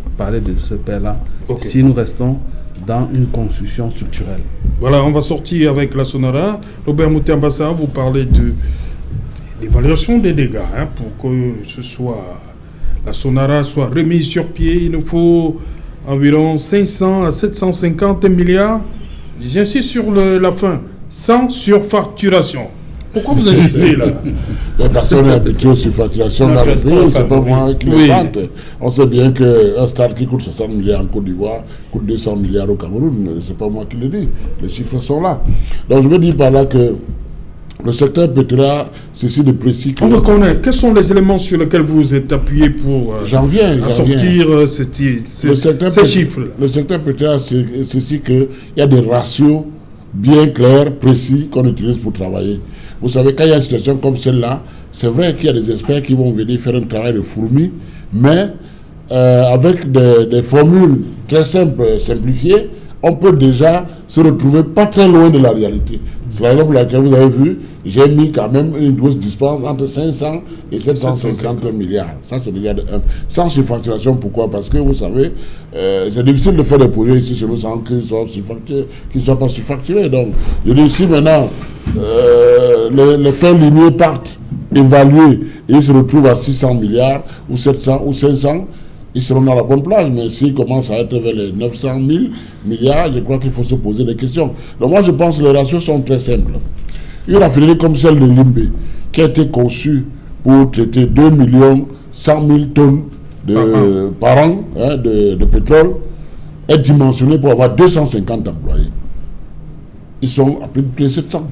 à parler de ce père-là, si nous restons dans une construction structurelle. Voilà, on va sortir avec la Sonara. Robert Moutambassa, vous parlez de l'évaluation des dégâts. Pour que la Sonara soit remise sur pied, il nous faut environ 500 à 750 milliards. J'insiste sur la fin, sans surfacturation. Pourquoi vous insistez là? Parce qu'on est habitué aux surfacturations dans le pays, c'est pas moi qui les vante. On sait bien qu'un stade qui coûte 60 milliards en Côte d'Ivoire coûte 200 milliards au Cameroun. C'est pas moi qui le dis. Les chiffres sont là. Donc je veux dire par là que le secteur pétrolier, ceci de précis. On veut connaître quels sont les éléments sur lesquels vous vous êtes appuyé pour sortir ces chiffres. Le secteur pétrolier, c'est ceci qu'il y a des ratios bien clairs, précis, qu'on utilise pour travailler. Vous savez, quand il y a une situation comme celle-là, c'est vrai qu'il y a des experts qui vont venir faire un travail de fourmi, mais avec des formules très simples, simplifiées, on peut déjà se retrouver pas très loin de la réalité. C'est la raison pour laquelle vous avez vu, j'ai mis quand même une grosse dispense entre 500 et 750 milliards. Ça, c'est déjà de 1. Sans surfacturation, pourquoi? Parce que vous savez, c'est difficile de faire des projets ici chez nous sans qu'ils ne soient pas surfacturés. Donc, je dis ici maintenant, les fins limiers partent évalués et ils se retrouvent à 600 milliards ou 700 ou 500. Ils seront dans la bonne plage, mais s'ils commencent à être vers les 900 000 milliards, je crois qu'il faut se poser des questions. Donc moi, je pense que les ratios sont très simples. Une raffinerie comme celle de Limbé, qui a été conçue pour traiter 2 100 000 tonnes par an de pétrole, est dimensionnée pour avoir 250 employés. Ils sont à plus de 700.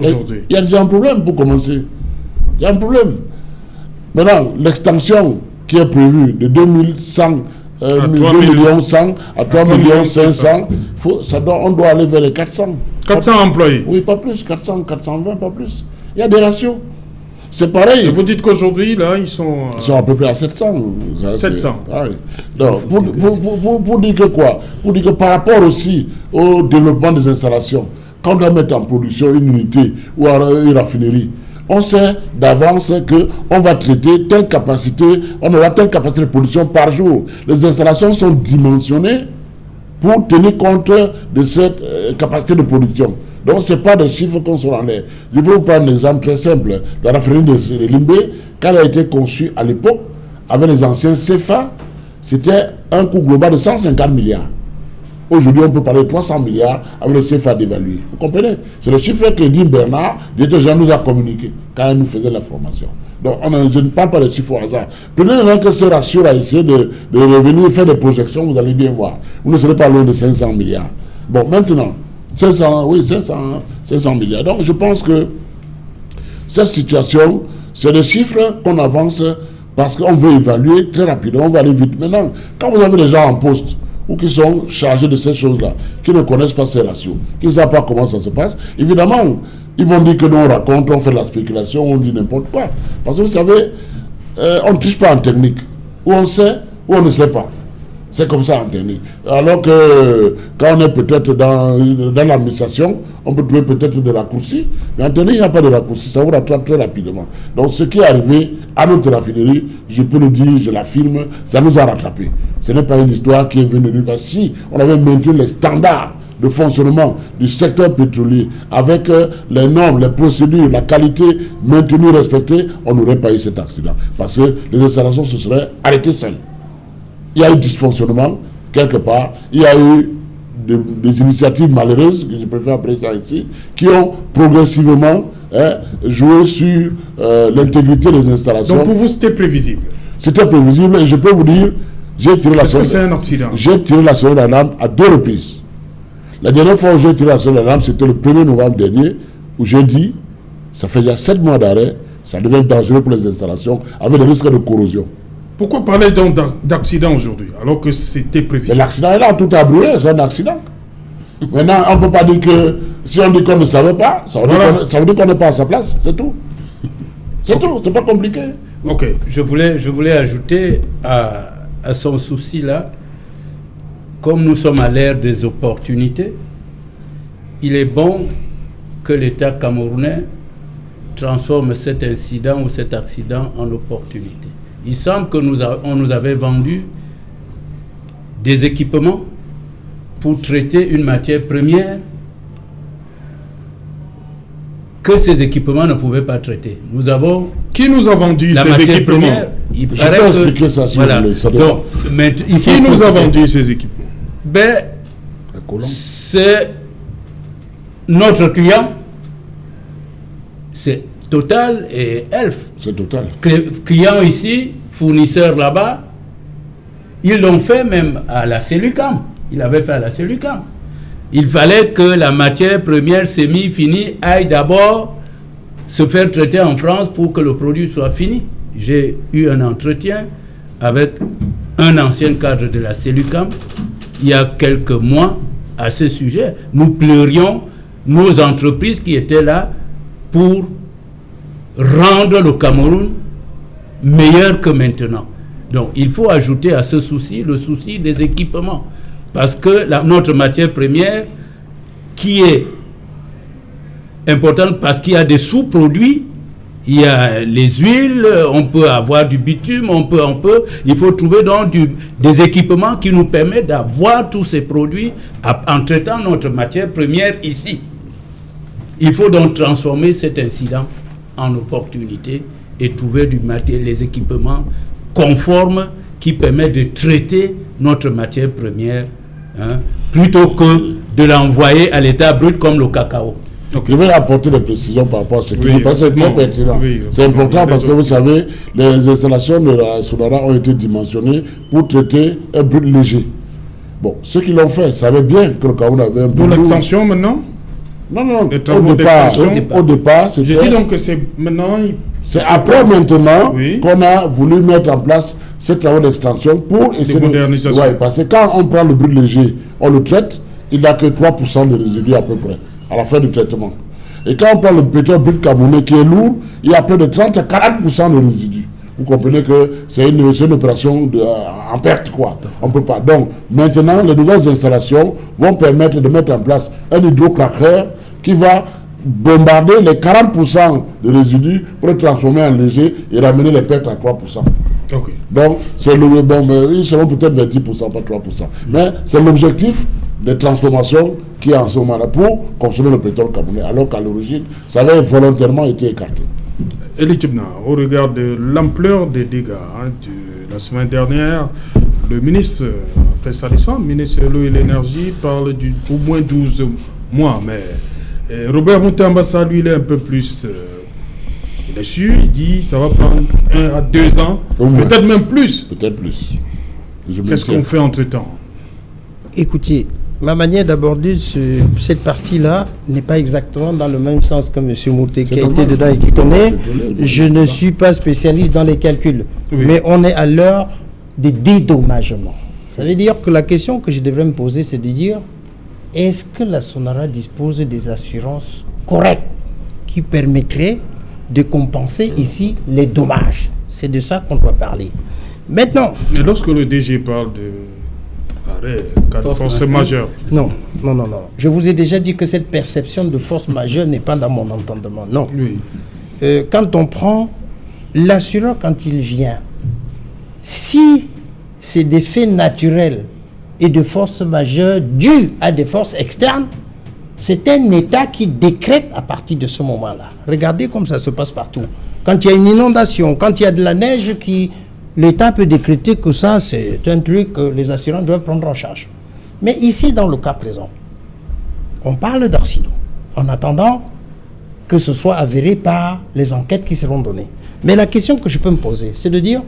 Aujourd'hui. Il y a déjà un problème pour commencer. Il y a un problème. Maintenant, l'extension qui est prévu de 2100 2 à 3 500 on doit aller vers les 400. 400 employés. Oui, pas plus, 400, 420, pas plus. Il y a des ratios. C'est pareil. Et vous dites qu'aujourd'hui, là, ils sont à peu près à 700. 700. Ah oui. Donc, pour dire que quoi? Pour dire que par rapport aussi au développement des installations, quand on doit mettre en production une unité ou une raffinerie, on sait d'avance qu'on va traiter telle capacité, on aura telle capacité de production par jour. Les installations sont dimensionnées pour tenir compte de cette capacité de production. Donc, ce n'est pas des chiffres qu'on sort en l'air. Je vais vous prendre un exemple très simple. La raffinerie de Limbé, quand elle a été conçue à l'époque, avec les anciens CFA, c'était un coût global de 150 milliards. Aujourd'hui, on peut parler de 300 milliards avec le CFA dévalué. Vous comprenez? C'est le chiffre que dit Bernard, directeur général nous a communiqué quand il nous faisait la formation. Donc, je ne parle pas de chiffres au hasard. Prenez que ce ratio-là, essayez de revenir faire des projections, vous allez bien voir. Vous ne serez pas loin de 500 milliards. Bon, maintenant, 500 milliards. Donc, je pense que cette situation, c'est des chiffres qu'on avance parce qu'on veut évaluer très rapidement, on va aller vite. Maintenant, quand vous avez des gens en poste, ou qui sont chargés de ces choses-là, qui ne connaissent pas ces ratios, qui ne savent pas comment ça se passe, évidemment, ils vont dire que nous on raconte, on fait de la spéculation, on dit n'importe quoi. Parce que vous savez, on ne touche pas en technique. Ou on sait, ou on ne sait pas. C'est comme ça, Anthony. Alors que quand on est peut-être dans l'administration, on peut trouver peut-être des raccourcis. Mais Anthony, il n'y a pas de raccourcis, ça vous rattrape très rapidement. Donc ce qui est arrivé à notre raffinerie, je peux le dire, je l'affirme, ça nous a rattrapé. Ce n'est pas une histoire qui est venue de nous. Si on avait maintenu les standards de fonctionnement du secteur pétrolier avec les normes, les procédures, la qualité maintenue, respectée, on n'aurait pas eu cet accident. Parce que les installations se seraient arrêtées seules. Il y a eu dysfonctionnement quelque part, il y a eu des initiatives malheureuses, que je préfère appeler ça ici, qui ont progressivement joué sur l'intégrité des installations. Donc pour vous, c'était prévisible? C'était prévisible et je peux vous dire, j'ai tiré la sonnette d'alarme à 2 reprises. La dernière fois où j'ai tiré la sonnette d'alarme, c'était le 1er novembre dernier, où j'ai dit, ça fait déjà 7 mois d'arrêt, ça devient dangereux pour les installations, avec des risques de corrosion. Pourquoi parler donc d'accident aujourd'hui, alors que c'était prévu? Mais l'accident est là, tout a brûlé, c'est un accident. Maintenant, on ne peut pas dire que, si on dit qu'on ne savait pas, ça veut dire qu'on n'est pas à sa place, c'est tout. C'est tout, c'est pas compliqué. Ok, je voulais ajouter à son souci là, comme nous sommes à l'ère des opportunités, il est bon que l'État camerounais transforme cet incident ou cet accident en opportunité. Il semble que on nous avait vendu des équipements pour traiter une matière première que ces équipements ne pouvaient pas traiter. Nous avons... Qui nous a vendu ces équipements? Première, je peux expliquer ça si voilà. vous voulez. Donc, qui nous a vendu ces équipements? Ben, c'est notre client. C'est Total et Elf. C'est Total. Clients ici, fournisseurs là-bas, ils l'ont fait même à la Cellucam. Il avait fait à la Cellucam. Il fallait que la matière première semi-finie aille d'abord se faire traiter en France pour que le produit soit fini. J'ai eu un entretien avec un ancien cadre de la Cellucam il y a quelques mois à ce sujet. Nous pleurions nos entreprises qui étaient là pour rendre le Cameroun meilleur que maintenant. Donc il faut ajouter à ce souci le souci des équipements. Parce que notre matière première, qui est importante parce qu'il y a des sous-produits, il y a les huiles, on peut avoir du bitume, il faut trouver donc des équipements qui nous permettent d'avoir tous ces produits en traitant notre matière première ici. Il faut donc transformer cet incident en opportunité et trouver les équipements conformes qui permettent de traiter notre matière première, plutôt que de l'envoyer à l'état brut comme le cacao. Donc, je vais apporter des précisions par rapport à ce que je pense que c'est très pertinent. C'est important parce que vous savez, les installations de la Sonara ont été dimensionnées pour traiter un brut léger. Bon, ceux qui l'ont fait savaient bien que le Cameroun avait un brut. Pour l'extension maintenant? Non. Au départ, c'était... Je dis donc que c'est maintenant... C'est après maintenant qu'on a voulu mettre en place ces travaux d'extension pour essayer de modernisation. Oui, parce que quand on prend le brut léger, on le traite, il n'a que 3% de résidus à peu près, à la fin du traitement. Et quand on prend le pétrole brut camerounais qui est lourd, il y a près de 30 à 40% de résidus. Vous comprenez que c'est une opération en perte, quoi. On ne peut pas. Donc, maintenant, les nouvelles installations vont permettre de mettre en place un hydrocraqueur qui va bombarder les 40% de résidus pour les transformer en léger et ramener les pertes à 3%. Okay. Donc, c'est ils seront peut-être 20%, pas 3%. Mais c'est l'objectif des transformations qui est en ce moment-là pour consommer le pétrole camerounais, alors qu'à l'origine, ça avait volontairement été écarté. Elie Tchibna, au regard de l'ampleur des dégâts de la semaine dernière, le ministre, après sa descente, le ministre de l'eau et l'énergie, parle d'au moins 12 mois. Mais Robert Moutambassa, lui, il est un peu plus... il est sûr, il dit ça va prendre 1 à 2 ans, peut-être même plus. Peut-être plus. Qu'est-ce qu'on fait entre-temps? Écoutez, ma manière d'aborder cette partie-là n'est pas exactement dans le même sens que M. Mouté qui a été dedans et qui connaît. Je ne suis pas spécialiste dans les calculs, mais on est à l'heure des dédommagements. Ça veut dire que la question que je devrais me poser, c'est de dire, est-ce que la Sonara dispose des assurances correctes qui permettraient de compenser ici les dommages? C'est de ça qu'on doit parler. Maintenant... Mais lorsque le DG parle Cas de force majeure. Non. Je vous ai déjà dit que cette perception de force majeure n'est pas dans mon entendement. Non. Oui. Quand on prend l'assureur, quand il vient, si c'est des faits naturels et de force majeure dus à des forces externes, c'est un État qui décrète à partir de ce moment-là. Regardez comme ça se passe partout. Quand il y a une inondation, quand il y a de la neige, l'État peut décréter que ça, c'est un truc que les assurants doivent prendre en charge. Mais ici, dans le cas présent, on parle d'accident, en attendant que ce soit avéré par les enquêtes qui seront données. Mais la question que je peux me poser, c'est de dire,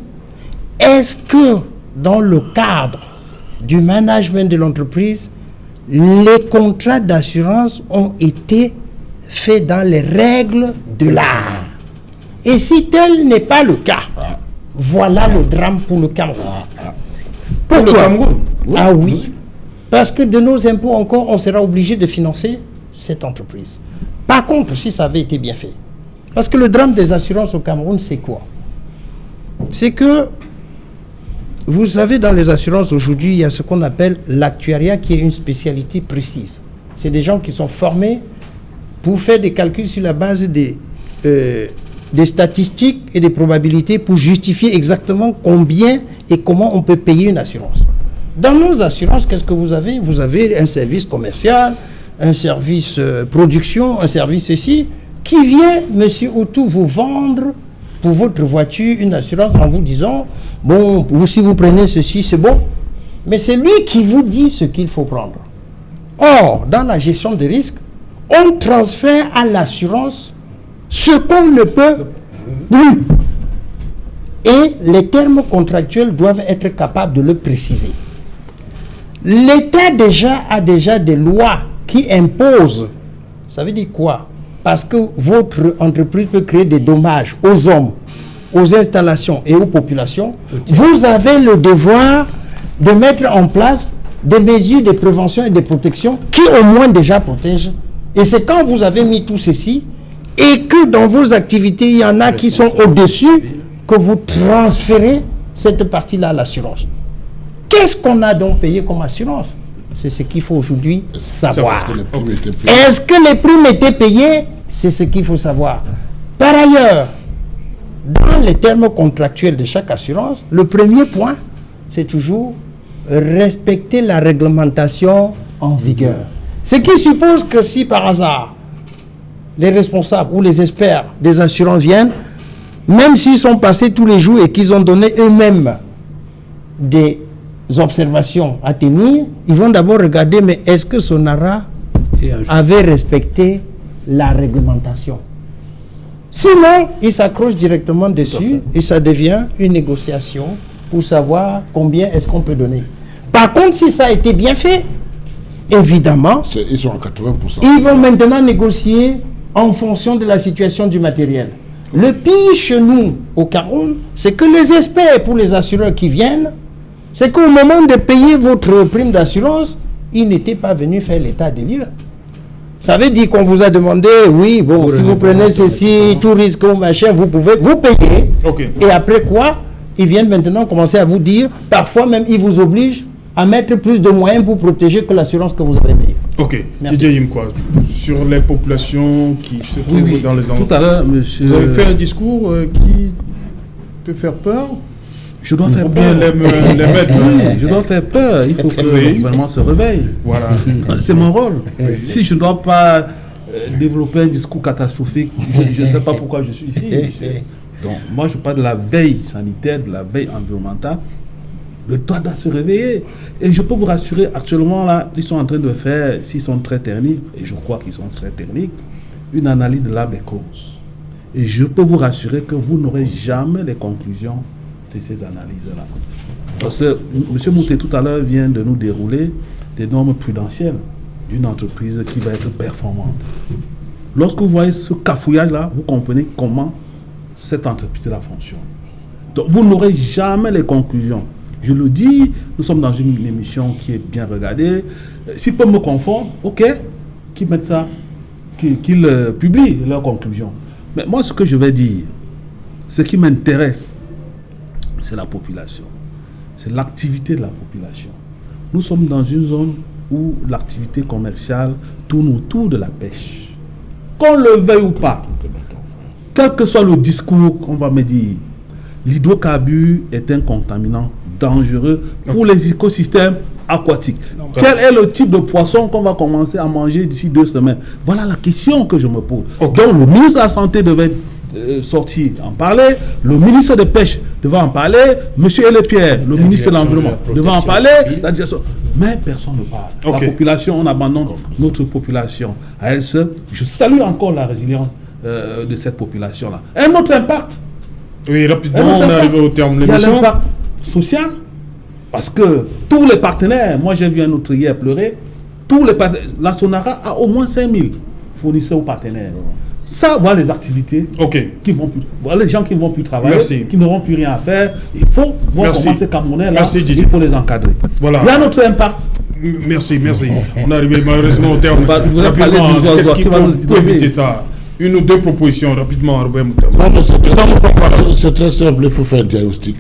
est-ce que dans le cadre du management de l'entreprise, les contrats d'assurance ont été faits dans les règles de l'art? Et si tel n'est pas le cas, voilà le drame pour le Cameroun. Pourquoi? Ah oui, parce que de nos impôts encore, on sera obligé de financer cette entreprise. Par contre, si ça avait été bien fait, parce que le drame des assurances au Cameroun, c'est quoi? C'est que, vous savez, dans les assurances aujourd'hui, il y a ce qu'on appelle l'actuariat qui est une spécialité précise. C'est des gens qui sont formés pour faire des calculs sur la base des statistiques et des probabilités pour justifier exactement combien et comment on peut payer une assurance. Dans nos assurances, qu'est-ce que vous avez? Vous avez un service commercial, un service production, un service ici, qui vient, monsieur Outou, vous vendre pour votre voiture une assurance en vous disant, bon, si vous prenez ceci, c'est bon. Mais c'est lui qui vous dit ce qu'il faut prendre. Or, dans la gestion des risques, on transfère à l'assurance ce qu'on ne peut plus. Et les termes contractuels doivent être capables de le préciser. L'État a déjà des lois qui imposent. Ça veut dire quoi? Parce que votre entreprise peut créer des dommages aux hommes, aux installations et aux populations. Vous avez le devoir de mettre en place des mesures de prévention et de protection qui au moins déjà protègent. Et c'est quand vous avez mis tout ceci et que dans vos activités, il y en a qui sont au-dessus, que vous transférez cette partie-là à l'assurance. Qu'est-ce qu'on a donc payé comme assurance? C'est ce qu'il faut aujourd'hui savoir. Est-ce que les primes étaient payées? C'est ce qu'il faut savoir. Par ailleurs, dans les termes contractuels de chaque assurance, le premier point, c'est toujours respecter la réglementation en vigueur. Ce qui suppose que si par hasard, les responsables ou les experts des assurances viennent, même s'ils sont passés tous les jours et qu'ils ont donné eux-mêmes des observations à tenir, ils vont d'abord regarder, mais est-ce que Sonara avait respecté la réglementation? Sinon, ils s'accrochent directement dessus et ça devient une négociation pour savoir combien est-ce qu'on peut donner. Par contre, si ça a été bien fait, évidemment, ils sont à 80%. Ils vont maintenant négocier en fonction de la situation du matériel. Le pire chez nous, au Cameroun, c'est que les experts pour les assureurs qui viennent, c'est qu'au moment de payer votre prime d'assurance, ils n'étaient pas venus faire l'état des lieux. Ça veut dire qu'on vous a demandé, oui, bon, si vous prenez ceci, tout risque ou machin, vous pouvez, vous payez. Okay. Et après quoi, ils viennent maintenant commencer à vous dire, parfois même ils vous obligent à mettre plus de moyens pour protéger que l'assurance que vous avez payée. Ok. Didier Yimkwa, sur les populations qui se trouvent dans les endroits. Tout à l'heure, monsieur... Vous avez fait un discours qui peut faire peur? Je dois faire bien peur. les mettre. Oui, je dois faire peur. Il faut que le gouvernement se réveille. Voilà. C'est mon rôle. Si je ne dois pas développer un discours catastrophique, je ne sais pas pourquoi je suis ici. Donc, moi, je parle de la veille sanitaire, de la veille environnementale. Le droit doit se réveiller. Et je peux vous rassurer, actuellement, là, ils sont en train de faire, s'ils sont très techniques, et je crois qu'ils sont très techniques, une analyse de l'arbre des causes. Et je peux vous rassurer que vous n'aurez jamais les conclusions de ces analyses-là. Parce que M. Mouté, tout à l'heure, vient de nous dérouler des normes prudentielles d'une entreprise qui va être performante. Lorsque vous voyez ce cafouillage-là, vous comprenez comment cette entreprise-là fonctionne. Donc, vous n'aurez jamais les conclusions. Je le dis, nous sommes dans une émission qui est bien regardée. S'ils peuvent me confondre, ok, qu'ils mettent ça, qu'ils publient leurs conclusions. Mais moi, ce que je vais dire, ce qui m'intéresse, c'est la population. C'est l'activité de la population. nous sommes dans une zone où l'activité commerciale tourne autour de la pêche. Qu'on le veuille ou pas, quel que soit le discours qu'on va me dire, l'hydrocarbure est un contaminant dangereux pour les écosystèmes aquatiques. Quel est le type de poisson qu'on va commencer à manger d'ici 2 semaines? Voilà la question que je me pose. Donc le ministre de la Santé devait sortir, en parler, le ministre de la Pêche devait en parler, M. Elepierre, le ministre de l'Environnement, devait en parler, mais personne ne parle. La population, on abandonne notre population à elle seule. Je salue encore la résilience de cette population-là. Un autre impact. Oui, rapidement, on est arrivé au terme de l'émission. Il y a l'impact social, parce que tous les partenaires, moi j'ai vu un autre hier pleurer, la Sonara a au moins 5000 fournisseurs ou partenaires. Ça, voilà les activités qui vont plus, voilà les gens qui ne vont plus travailler, qui n'auront plus rien à faire. Il faut voir comment ces Camerounais-là, il faut les encadrer. Voilà. Il y a notre impact. Merci. On est arrivé malheureusement au terme. Je voudrais parler du qu'est-ce qu'il faut pour éviter ça? Une ou deux propositions rapidement, Robert Moutama. C'est très simple, il faut faire un diagnostic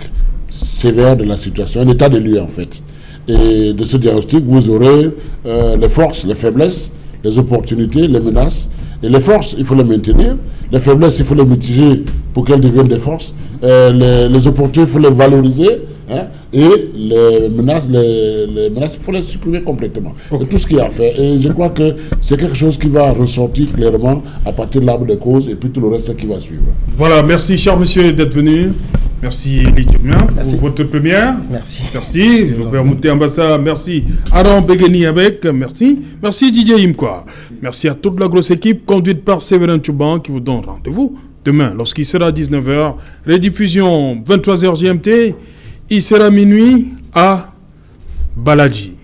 sévère de la situation, un état de lieu en fait. Et de ce diagnostic, vous aurez les forces, les faiblesses, les opportunités, les menaces. Et les forces, il faut les maintenir. Les faiblesses, il faut les mitiger pour qu'elles deviennent des forces. Les opportunités, il faut les valoriser. Hein, et les menaces, il faut les supprimer complètement. C'est tout ce qu'il y a à faire. Et je crois que c'est quelque chose qui va ressortir clairement à partir de l'arbre des causes et puis tout le reste qui va suivre. Voilà, merci cher monsieur d'être venu. Merci Elie Kemia pour votre première. Merci Robert Moutamba, merci Aaron Begeni avec, merci Didier Imkwa. Merci à toute la grosse équipe conduite par Séverin Touban qui vous donne rendez-vous demain lorsqu'il sera 19h. Rediffusion 23h GMT. Il sera minuit à Baladji.